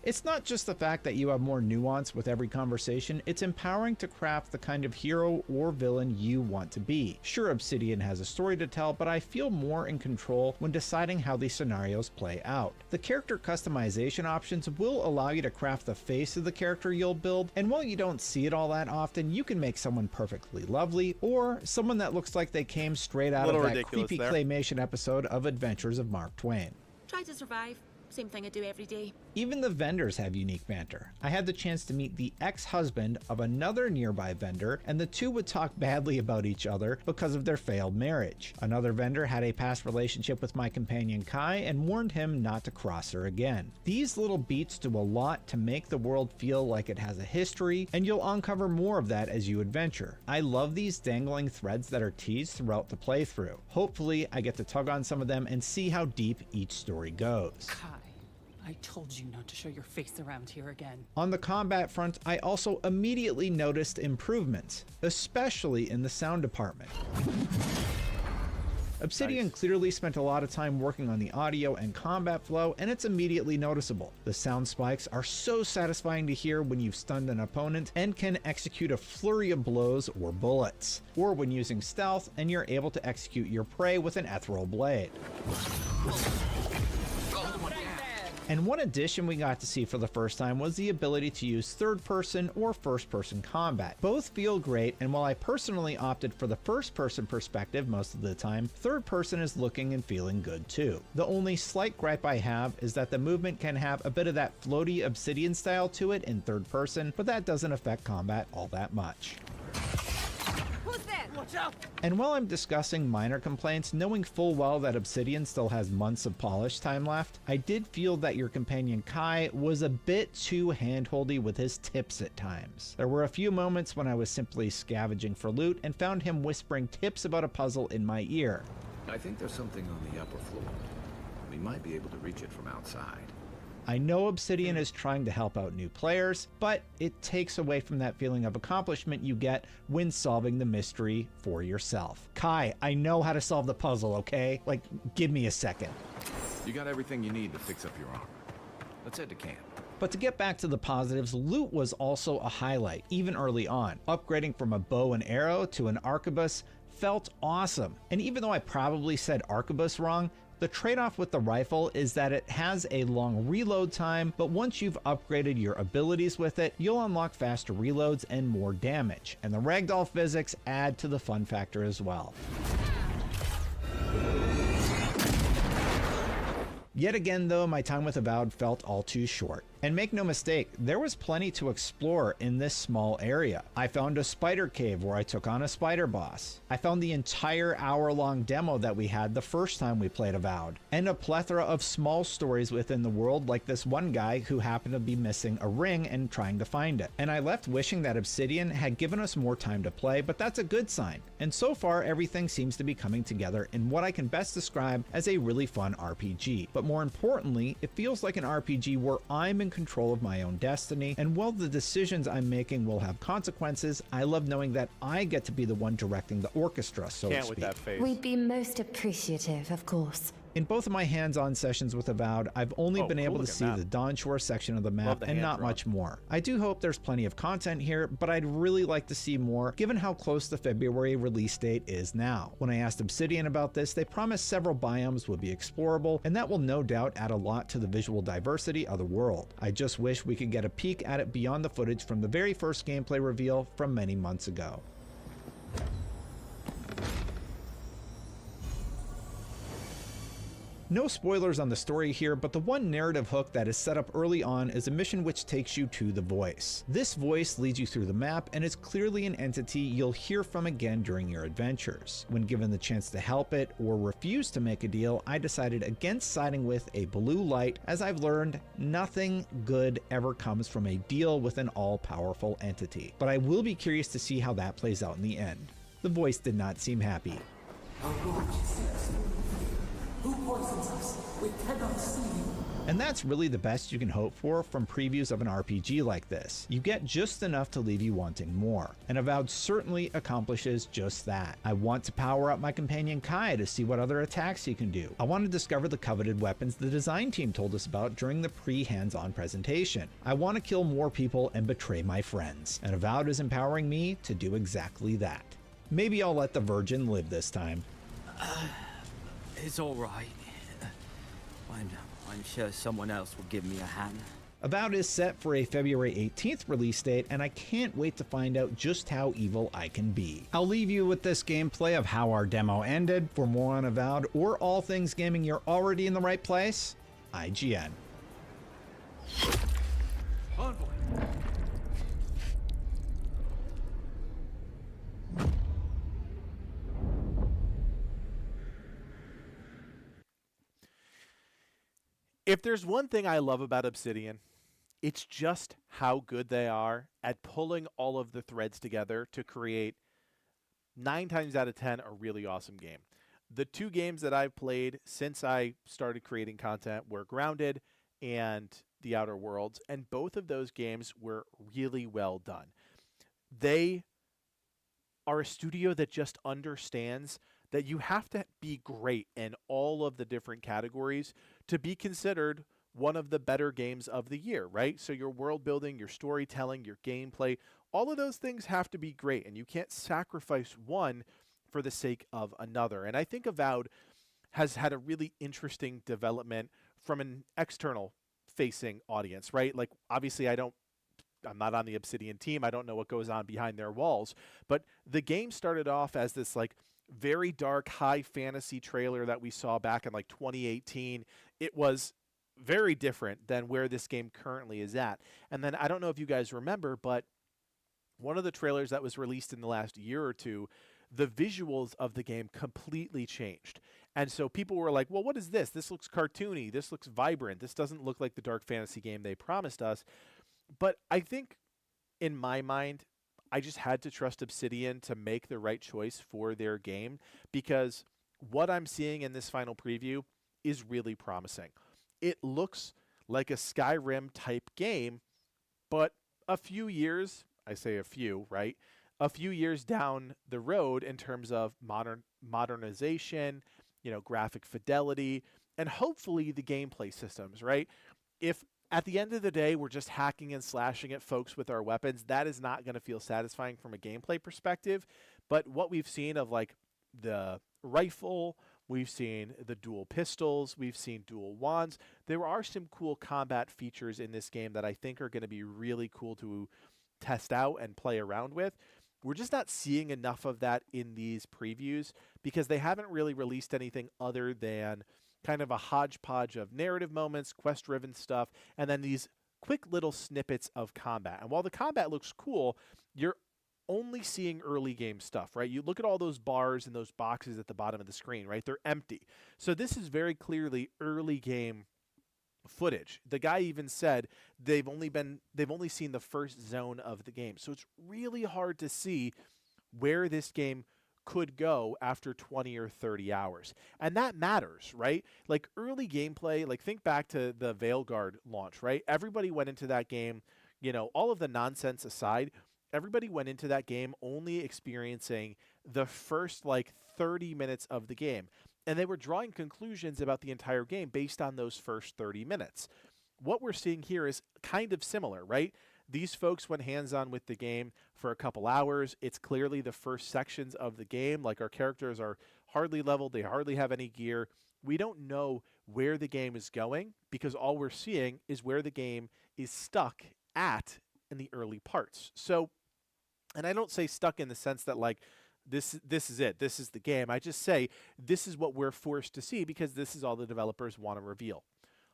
It's not just the fact that you have more nuance with every conversation, it's empowering to craft the kind of hero or villain you want to be. Sure, Obsidian has a story to tell, but I feel more in control when deciding how these scenarios play out. The character customization options will allow you to craft the face of the character you'll build, and while you don't see it all that often, you can make someone perfectly lovely, or someone that looks like they came straight out of that creepy claymation episode of Adventures of Mark Twain. Try to survive. Same thing I do every day. Even the vendors have unique banter. I had the chance to meet the ex-husband of another nearby vendor, and the two would talk badly about each other because of their failed marriage. Another vendor had a past relationship with my companion Kai and warned him not to cross her again. These little beats do a lot to make the world feel like it has a history, and you'll uncover more of that as you adventure. I love these dangling threads that are teased throughout the playthrough. Hopefully, I get to tug on some of them and see how deep each story goes. Kai, I told you not to show your face around here again. On the combat front, I also immediately noticed improvements, especially in the sound department. Obsidian clearly spent a lot of time working on the audio and combat flow, and it's immediately noticeable. The sound spikes are so satisfying to hear when you've stunned an opponent and can execute a flurry of blows or bullets, or when using stealth and you're able to execute your prey with an ethereal blade. And one addition we got to see for the first time was the ability to use third-person or first-person combat. Both feel great, and while I personally opted for the first-person perspective most of the time, third-person is looking and feeling good too. The only slight gripe I have is that the movement can have a bit of that floaty Obsidian style to it in third-person, but that doesn't affect combat all that much. Watch out! And while I'm discussing minor complaints, knowing full well that Obsidian still has months of polish time left, I did feel that your companion Kai was a bit too handholdy with his tips at times. There were a few moments when I was simply scavenging for loot and found him whispering tips about a puzzle in my ear. I think there's something on the upper floor. We might be able to reach it from outside. I know Obsidian is trying to help out new players, but it takes away from that feeling of accomplishment you get when solving the mystery for yourself. Kai, I know how to solve the puzzle, okay? Like, give me a second. You got everything you need to fix up your armor. Let's head to camp. But to get back to the positives, loot was also a highlight, even early on. Upgrading from a bow and arrow to an arquebus felt awesome. And even though I probably said arquebus wrong, the trade-off with the rifle is that it has a long reload time, but once you've upgraded your abilities with it, you'll unlock faster reloads and more damage. And the ragdoll physics add to the fun factor as well. Yet again though, my time with Avowed felt all too short. And make no mistake, there was plenty to explore in this small area. I found a spider cave where I took on a spider boss. I found the entire hour-long demo that we had the first time we played Avowed, and a plethora of small stories within the world, like this one guy who happened to be missing a ring and trying to find it. And I left wishing that Obsidian had given us more time to play, but that's a good sign. And so far, everything seems to be coming together in what I can best describe as a really fun RPG. But more importantly, it feels like an RPG where I'm in control of my own destiny, and while the decisions I'm making will have consequences, I love knowing that I get to be the one directing the orchestra, so to speak. With that face. We'd be most appreciative, of course. In both of my hands-on sessions with Avowed, I've only been able to see the Dawnshore section of the map and not much more. I do hope there's plenty of content here, but I'd really like to see more given how close the February release date is now. When I asked Obsidian about this, they promised several biomes would be explorable, and that will no doubt add a lot to the visual diversity of the world. I just wish we could get a peek at it beyond the footage from the very first gameplay reveal from many months ago. No spoilers on the story here, but the one narrative hook that is set up early on is a mission which takes you to the Voice. This Voice leads you through the map and is clearly an entity you'll hear from again during your adventures. When given the chance to help it or refuse to make a deal, I decided against siding with a blue light, as I've learned nothing good ever comes from a deal with an all-powerful entity. But I will be curious to see how that plays out in the end. The Voice did not seem happy. Who poisons us? We cannot see you. And that's really the best you can hope for from previews of an RPG like this. You get just enough to leave you wanting more, and Avowed certainly accomplishes just that. I want to power up my companion Kai to see what other attacks he can do. I want to discover the coveted weapons the design team told us about during the pre-hands-on presentation. I want to kill more people and betray my friends, and Avowed is empowering me to do exactly that. Maybe I'll let the Virgin live this time. It's all right. I'm sure someone else will give me a hand. Avowed is set for a February 18th release date, and I can't wait to find out just how evil I can be. I'll leave you with this gameplay of how our demo ended. For more on Avowed or all things gaming, you're already in the right place. IGN. Envoy. If there's one thing I love about Obsidian, it's just how good they are at pulling all of the threads together to create 9 times out of 10 a really awesome game. The 2 games that I've played since I started creating content were Grounded and The Outer Worlds, and both of those games were really well done. They are a studio that just understands that you have to be great in all of the different categories to be considered one of the better games of the year, right? So your world building, your storytelling, your gameplay, all of those things have to be great, and you can't sacrifice one for the sake of another. And I think Avowed has had a really interesting development from an external facing audience, right? Like, obviously I'm not on the Obsidian team. I don't know what goes on behind their walls, but the game started off as this like very dark high fantasy trailer that we saw back in like 2018. It was very different than where this game currently is at. And then I don't know if you guys remember, but one of the trailers that was released in the last year or two, the visuals of the game completely changed. And so people were like, well, what is this? This looks cartoony. This looks vibrant. This doesn't look like the dark fantasy game they promised us. But I think in my mind, I just had to trust Obsidian to make the right choice for their game, because what I'm seeing in this final preview is really promising. It looks like a Skyrim type game, but a few years, I say a few, right? A few years down the road in terms of modernization, graphic fidelity, and hopefully the gameplay systems, right? If at the end of the day, we're just hacking and slashing at folks with our weapons, that is not going to feel satisfying from a gameplay perspective. But what we've seen of like the rifle, we've seen the dual pistols, we've seen dual wands. There are some cool combat features in this game that I think are going to be really cool to test out and play around with. We're just not seeing enough of that in these previews because they haven't really released anything other than kind of a hodgepodge of narrative moments, quest-driven stuff, and then these quick little snippets of combat. And while the combat looks cool, you're only seeing early game stuff, right? You look at all those bars and those boxes at the bottom of the screen, right? They're empty. So this is very clearly early game footage. The guy even said they've only seen the first zone of the game. So it's really hard to see where this game could go after 20 or 30 hours. And that matters, right? Like early gameplay, like think back to the Veilguard launch, right? Everybody went into that game, all of the nonsense aside, everybody went into that game only experiencing the first like 30 minutes of the game. And they were drawing conclusions about the entire game based on those first 30 minutes. What we're seeing here is kind of similar, right? These folks went hands-on with the game for a couple hours. It's clearly the first sections of the game. Like our characters are hardly leveled. They hardly have any gear. We don't know where the game is going because all we're seeing is where the game is stuck at in the early parts. So, and I don't say stuck in the sense that like this is it. This is the game. I just say this is what we're forced to see because this is all the developers want to reveal.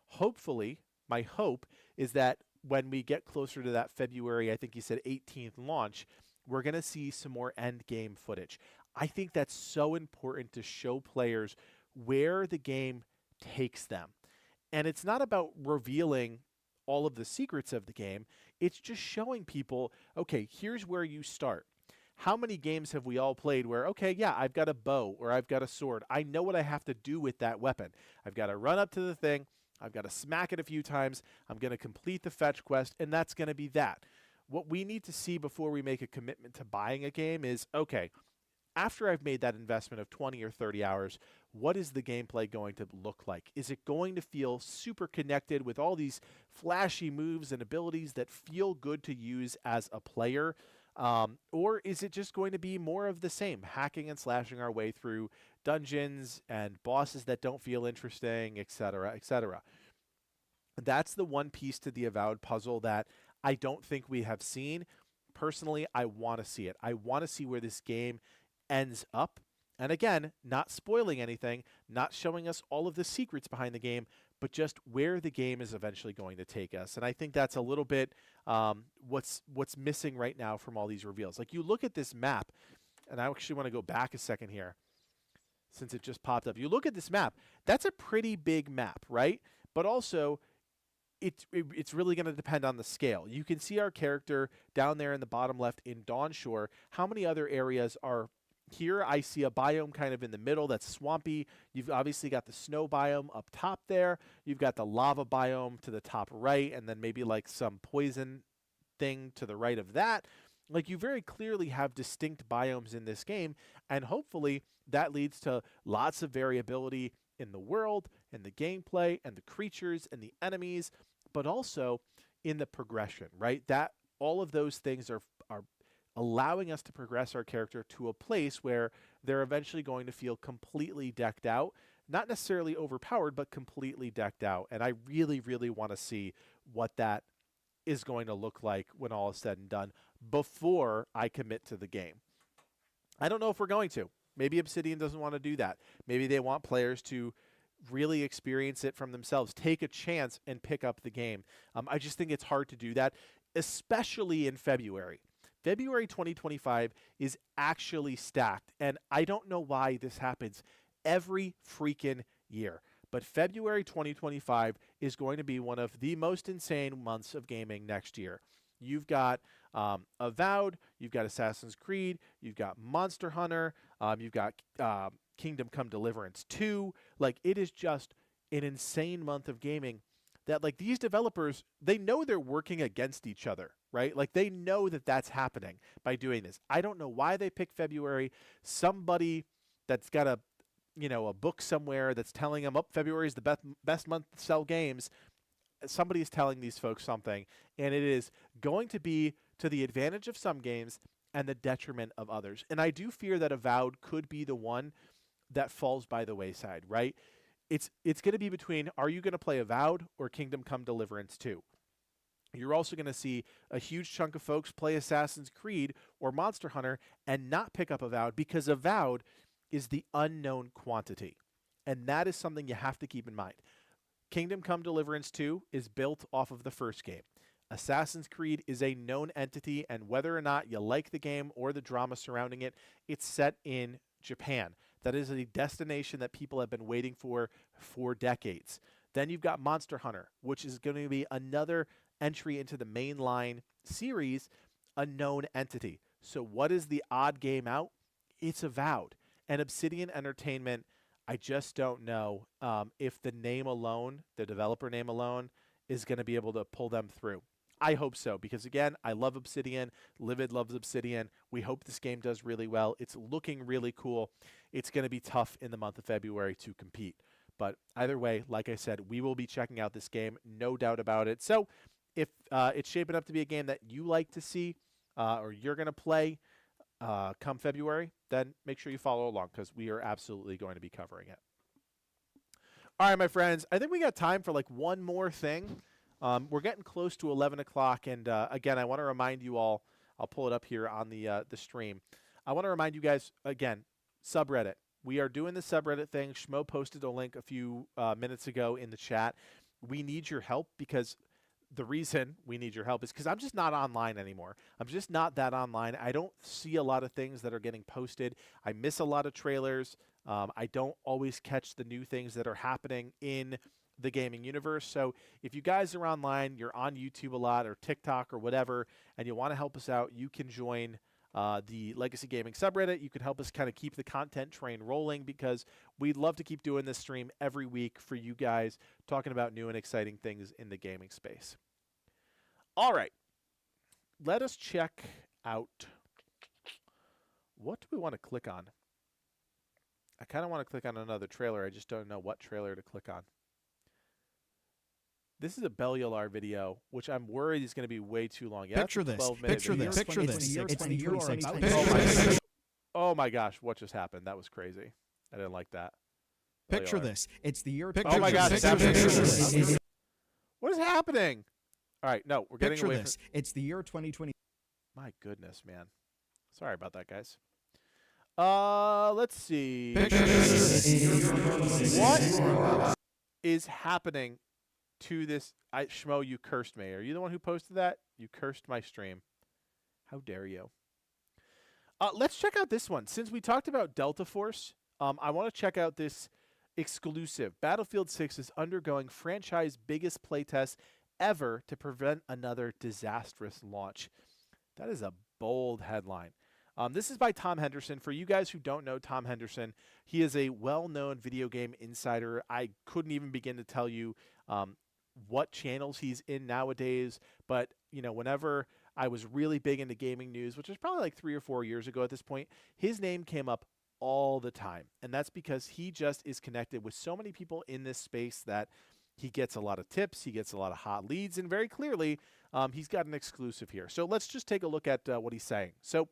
Hopefully, my hope is that when we get closer to that February, I think you said 18th launch, we're going to see some more end game footage. I think that's so important to show players where the game takes them. And it's not about revealing all of the secrets of the game. It's just showing people, okay, here's where you start. How many games have we all played where, okay, yeah, I've got a bow or I've got a sword. I know what I have to do with that weapon. I've got to run up to the thing. I've got to smack it a few times. I'm going to complete the fetch quest, and that's going to be that. What we need to see before we make a commitment to buying a game is, okay, after I've made that investment of 20 or 30 hours, what is the gameplay going to look like? Is it going to feel super connected with all these flashy moves and abilities that feel good to use as a player? Or is it just going to be more of the same, hacking and slashing our way through dungeons and bosses that don't feel interesting, etc., etc.? That's the one piece to the Avowed puzzle that I don't think we have seen. Personally, I want to see it. I want to see where this game ends up. And again, not spoiling anything, not showing us all of the secrets behind the game, but just where the game is eventually going to take us. And I think that's a little bit what's missing right now from all these reveals. Like, you look at this map, and I actually want to go back a second here since it just popped up. You look at this map, that's a pretty big map, right? But also, it's really going to depend on the scale. You can see our character down there in the bottom left in Dawnshore. How many other areas are here? I see a biome kind of in the middle that's swampy. You've obviously got the snow biome up top there. You've got the lava biome to the top right, and then maybe like some poison thing to the right of that. Like, you very clearly have distinct biomes in this game, and hopefully that leads to lots of variability in the world, in the gameplay, and the creatures, and the enemies, but also in the progression, right? That all of those things are allowing us to progress our character to a place where they're eventually going to feel completely decked out, not necessarily overpowered, but completely decked out. And I really, really want to see what that is going to look like when all is said and done before I commit to the game. I don't know if we're going to. Maybe Obsidian doesn't want to do that. Maybe they want players to really experience it from themselves, take a chance and pick up the game. I just think it's hard to do that, especially in February. February 2025 is actually stacked, and I don't know why this happens every freaking year. But February 2025 is going to be one of the most insane months of gaming next year. You've got Avowed, you've got Assassin's Creed, you've got Monster Hunter, you've got Kingdom Come Deliverance 2. Like, it is just an insane month of gaming that, like, these developers, they know they're working against each other, right? Like, they know that that's happening by doing this. I don't know why they picked February. Somebody that's got a book somewhere that's telling them, February is the best month to sell games. Somebody is telling these folks something, and it is going to be to the advantage of some games and the detriment of others. And I do fear that Avowed could be the one that falls by the wayside, right? It's going to be between, are you going to play Avowed or Kingdom Come Deliverance 2? You're also going to see a huge chunk of folks play Assassin's Creed or Monster Hunter and not pick up Avowed because Avowed is the unknown quantity. And that is something you have to keep in mind. Kingdom Come Deliverance 2 is built off of the first game. Assassin's Creed is a known entity, and whether or not you like the game or the drama surrounding it, it's set in Japan. That is a destination that people have been waiting for decades. Then you've got Monster Hunter, which is going to be another entry into the mainline series, a known entity. So what is the odd game out? It's Avowed. And Obsidian Entertainment, I just don't know if the name alone, the developer name alone, is going to be able to pull them through. I hope so, because again, I love Obsidian. Livid loves Obsidian. We hope this game does really well. It's looking really cool. It's going to be tough in the month of February to compete. But either way, like I said, we will be checking out this game, no doubt about it. So if it's shaping up to be a game that you like to see or you're going to play come February, then make sure you follow along because we are absolutely going to be covering it. All right, my friends, I think we got time for like one more thing. We're getting close to 11 o'clock, and again, I want to remind you all, I'll pull it up here on the stream. I want to remind you guys, again, subreddit. We are doing the subreddit thing. Schmo posted a link a few minutes ago in the chat. We need your help because the reason we need your help is because I'm just not online anymore. I'm just not that online. I don't see a lot of things that are getting posted. I miss a lot of trailers. I don't always catch the new things that are happening in the gaming universe. So if you guys are online, you're on YouTube a lot or TikTok or whatever, and you want to help us out, you can join the Legacy Gaming subreddit. You can help us kind of keep the content train rolling because we'd love to keep doing this stream every week for you guys, talking about new and exciting things in the gaming space. All right. Let us check out. What do we want to click on? I kind of want to click on another trailer. I just don't know what trailer to click on. This is a Bellular video, which I'm worried is going to be way too long. Yeah, picture this. Picture this. Picture this. It's the year. Oh my gosh! What just happened? That was crazy. I didn't like that. Picture this. It's the year. Oh my gosh! What is happening? All right, no, we're getting away. This. It's the year 2020. My goodness, man. Sorry about that, guys. Let's see. What is happening to this? Schmo, you cursed me. Are you the one who posted that? You cursed my stream. How dare you? Let's check out this one. Since we talked about Delta Force, I want to check out this exclusive. Battlefield 6 is undergoing franchise biggest playtest ever to prevent another disastrous launch. That is a bold headline. This is by Tom Henderson. For you guys who don't know Tom Henderson, he is a well-known video game insider. I couldn't even begin to tell you what channels he's in nowadays, but you know, whenever I was really big into gaming news, which was probably like 3 or 4 years ago at this point, his name came up all the time. And that's because he just is connected with so many people in this space that he gets a lot of tips, he gets a lot of hot leads, and very clearly he's got an exclusive here. So let's just take a look at what he's saying. So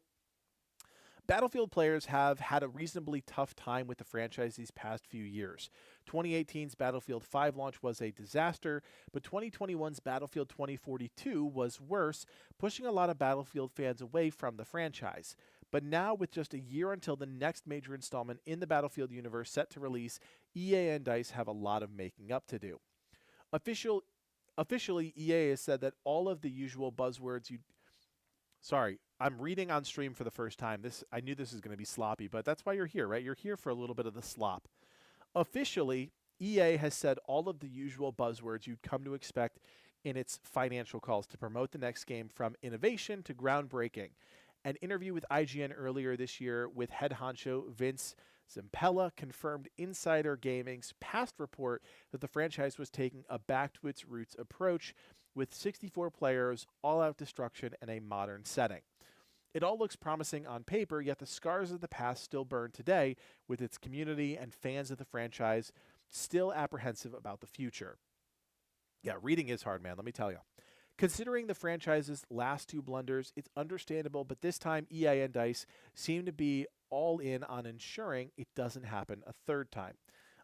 Battlefield players have had a reasonably tough time with the franchise these past few years. 2018's Battlefield 5 launch was a disaster, but 2021's Battlefield 2042 was worse, pushing a lot of Battlefield fans away from the franchise. But now, with just a year until the next major installment in the Battlefield universe set to release, EA and DICE have a lot of making up to do. Officially, EA has said that all of the usual buzzwords Sorry, I'm reading on stream for the first time. I knew this was going to be sloppy, but that's why you're here, right? You're here for a little bit of the slop. Officially, EA has said all of the usual buzzwords you'd come to expect in its financial calls to promote the next game, from innovation to groundbreaking. An interview with IGN earlier this year with head honcho Vince Zampella confirmed Insider Gaming's past report that the franchise was taking a back-to-its-roots approach with 64 players, all-out destruction, and a modern setting. It all looks promising on paper, yet the scars of the past still burn today, with its community and fans of the franchise still apprehensive about the future. Yeah, reading is hard, man, let me tell you. Considering the franchise's last two blunders, it's understandable, but this time EA and DICE seem to be all in on ensuring it doesn't happen a third time.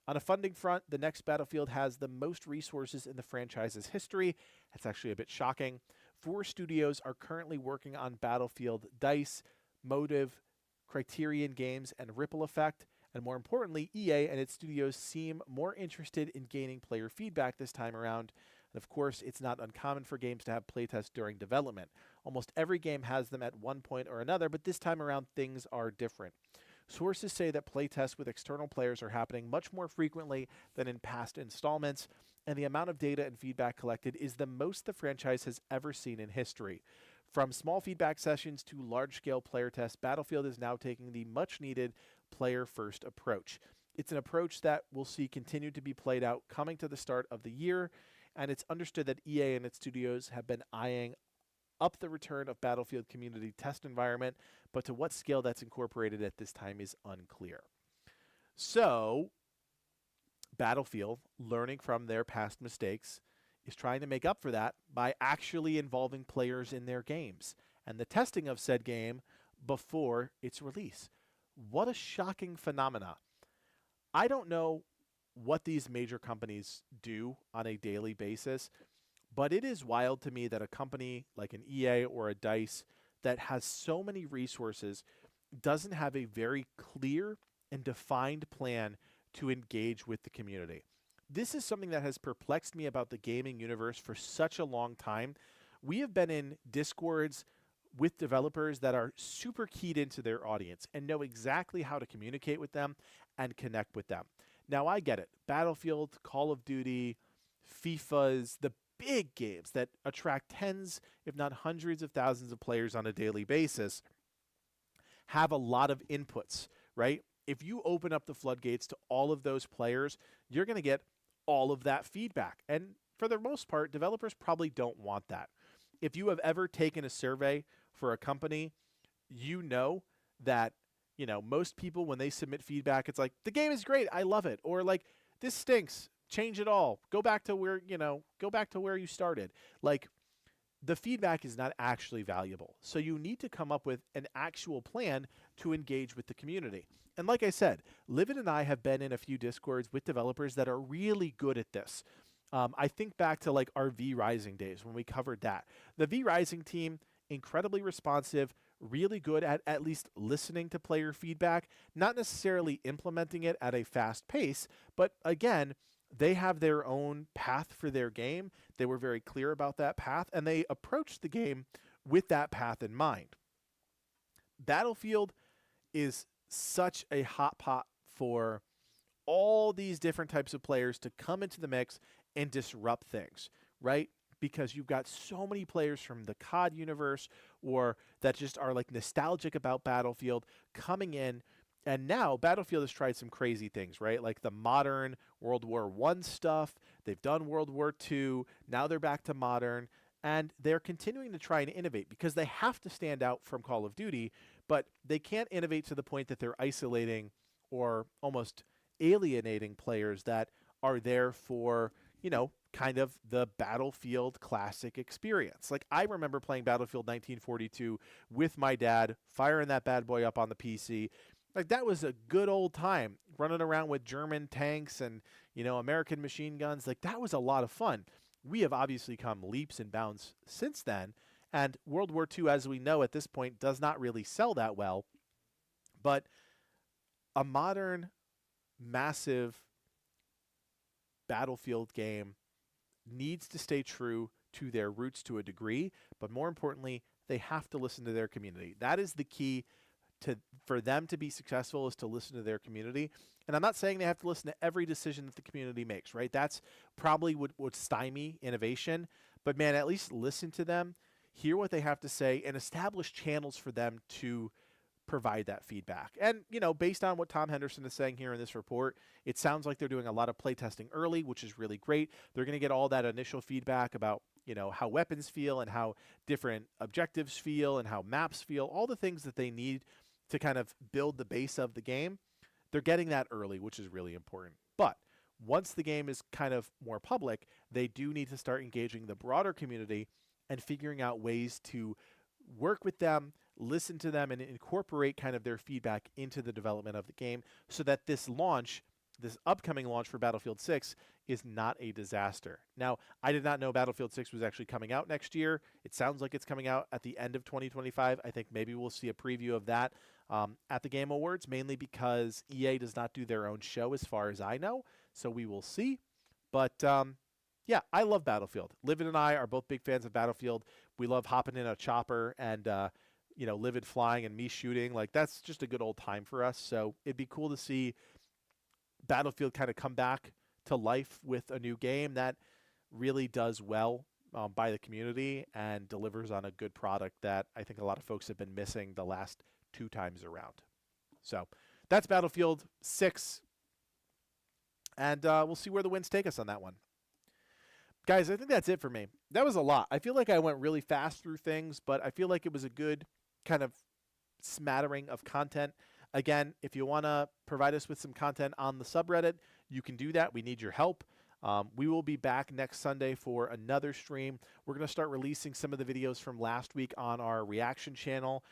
On a funding front, the next Battlefield has the most resources in the franchise's history. That's actually a bit shocking. 4 studios are currently working on Battlefield: DICE, Motive, Criterion Games, and Ripple Effect. And more importantly, EA and its studios seem more interested in gaining player feedback this time around. And of course, it's not uncommon for games to have playtests during development. Almost every game has them at one point or another, but this time around things are different. Sources say that playtests with external players are happening much more frequently than in past installments, and the amount of data and feedback collected is the most the franchise has ever seen in history. From small feedback sessions to large-scale player tests, Battlefield is now taking the much-needed player-first approach. It's an approach that we'll see continue to be played out coming to the start of the year, and it's understood that EA and its studios have been eyeing up the return of Battlefield community test environment, but to what scale that's incorporated at this time is unclear. So, Battlefield, learning from their past mistakes, is trying to make up for that by actually involving players in their games and the testing of said game before its release. What a shocking phenomena. I don't know what these major companies do on a daily basis, but it is wild to me that a company like an EA or a DICE that has so many resources doesn't have a very clear and defined plan to engage with the community. This is something that has perplexed me about the gaming universe for such a long time. We have been in Discords with developers that are super keyed into their audience and know exactly how to communicate with them and connect with them. Now, I get it. Battlefield, Call of Duty, FIFA's, the big games that attract tens, if not hundreds of thousands of players on a daily basis, have a lot of inputs, right? If you open up the floodgates to all of those players, you're going to get all of that feedback. And for the most part, developers probably don't want that. If you have ever taken a survey for a company, you know that, most people, when they submit feedback, it's like, the game is great, I love it. Or like, this stinks, change it all. Go back to where you started. Like, the feedback is not actually valuable. So you need to come up with an actual plan to engage with the community. And like I said, Livid and I have been in a few Discords with developers that are really good at this. I think back to like our V-Rising days when we covered that. The V-Rising team, incredibly responsive, really good at least listening to player feedback, not necessarily implementing it at a fast pace, but again, they have their own path for their game. They were very clear about that path, and they approached the game with that path in mind. Battlefield is such a hot pot for all these different types of players to come into the mix and disrupt things, right? Because you've got so many players from the COD universe or that just are like nostalgic about Battlefield coming in. And now Battlefield has tried some crazy things, right? Like the modern World War I stuff. They've done World War II. Now they're back to modern. And they're continuing to try and innovate because they have to stand out from Call of Duty, but they can't innovate to the point that they're isolating or almost alienating players that are there for, kind of the Battlefield classic experience. Like, I remember playing Battlefield 1942 with my dad, firing that bad boy up on the PC. Like, that was a good old time, running around with German tanks and, American machine guns. Like, that was a lot of fun. We have obviously come leaps and bounds since then, and World War II, as we know at this point, does not really sell that well. But a modern, massive Battlefield game needs to stay true to their roots to a degree, but more importantly, they have to listen to their community. That is the key for them to be successful, is to listen to their community. And I'm not saying they have to listen to every decision that the community makes, right? That's probably would stymie innovation, but man, at least listen to them, hear what they have to say, and establish channels for them to provide that feedback. And, based on what Tom Henderson is saying here in this report, it sounds like they're doing a lot of playtesting early, which is really great. They're going to get all that initial feedback about, how weapons feel and how different objectives feel and how maps feel, all the things that they need to kind of build the base of the game. They're getting that early, which is really important. But once the game is kind of more public, they do need to start engaging the broader community and figuring out ways to work with them, listen to them, and incorporate kind of their feedback into the development of the game so that this upcoming launch for Battlefield 6 is not a disaster. Now, I did not know Battlefield 6 was actually coming out next year. It sounds like it's coming out at the end of 2025. I think maybe we'll see a preview of that at the Game Awards, mainly because EA does not do their own show as far as I know, so we will see. But yeah, I love Battlefield. Livid and I are both big fans of Battlefield. We love hopping in a chopper and Livid flying and me shooting. Like, that's just a good old time for us. So it'd be cool to see Battlefield kind of come back to life with a new game that really does well by the community and delivers on a good product that I think a lot of folks have been missing the last 2 times around. So that's Battlefield 6. And we'll see where the winds take us on that one. Guys, I think that's it for me. That was a lot. I feel like I went really fast through things, but I feel like it was a good kind of smattering of content. Again, if you want to provide us with some content on the subreddit, you can do that. We need your help. We will be back next Sunday for another stream. We're going to start releasing some of the videos from last week on our reaction channel.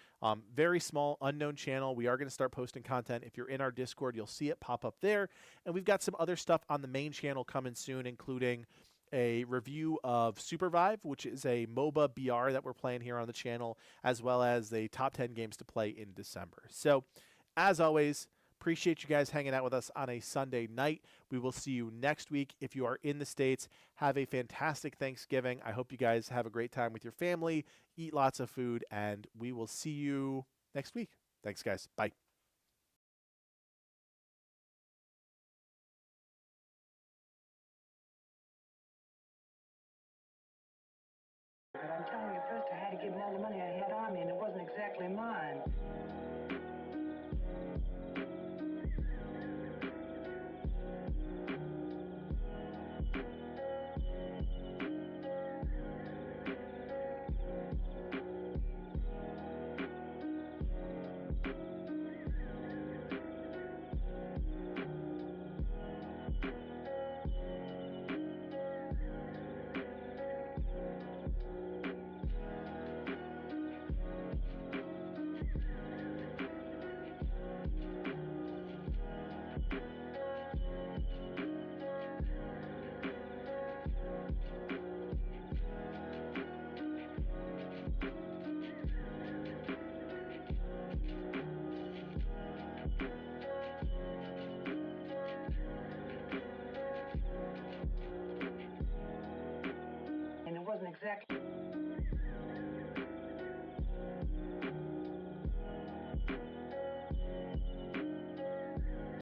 Very small, unknown channel. We are going to start posting content. If you're in our Discord, you'll see it pop up there. And we've got some other stuff on the main channel coming soon, including a review of Supervive, which is a MOBA BR that we're playing here on the channel, as well as the top 10 games to play in December. So, as always, appreciate you guys hanging out with us on a Sunday night. We will see you next week. If you are in the States, have a fantastic Thanksgiving. I hope you guys have a great time with your family, eat lots of food, and we will see you next week. Thanks, guys. Bye. But I'm telling you, first I had to give him all the money I had on me, and it wasn't exactly mine. And it wasn't exactly...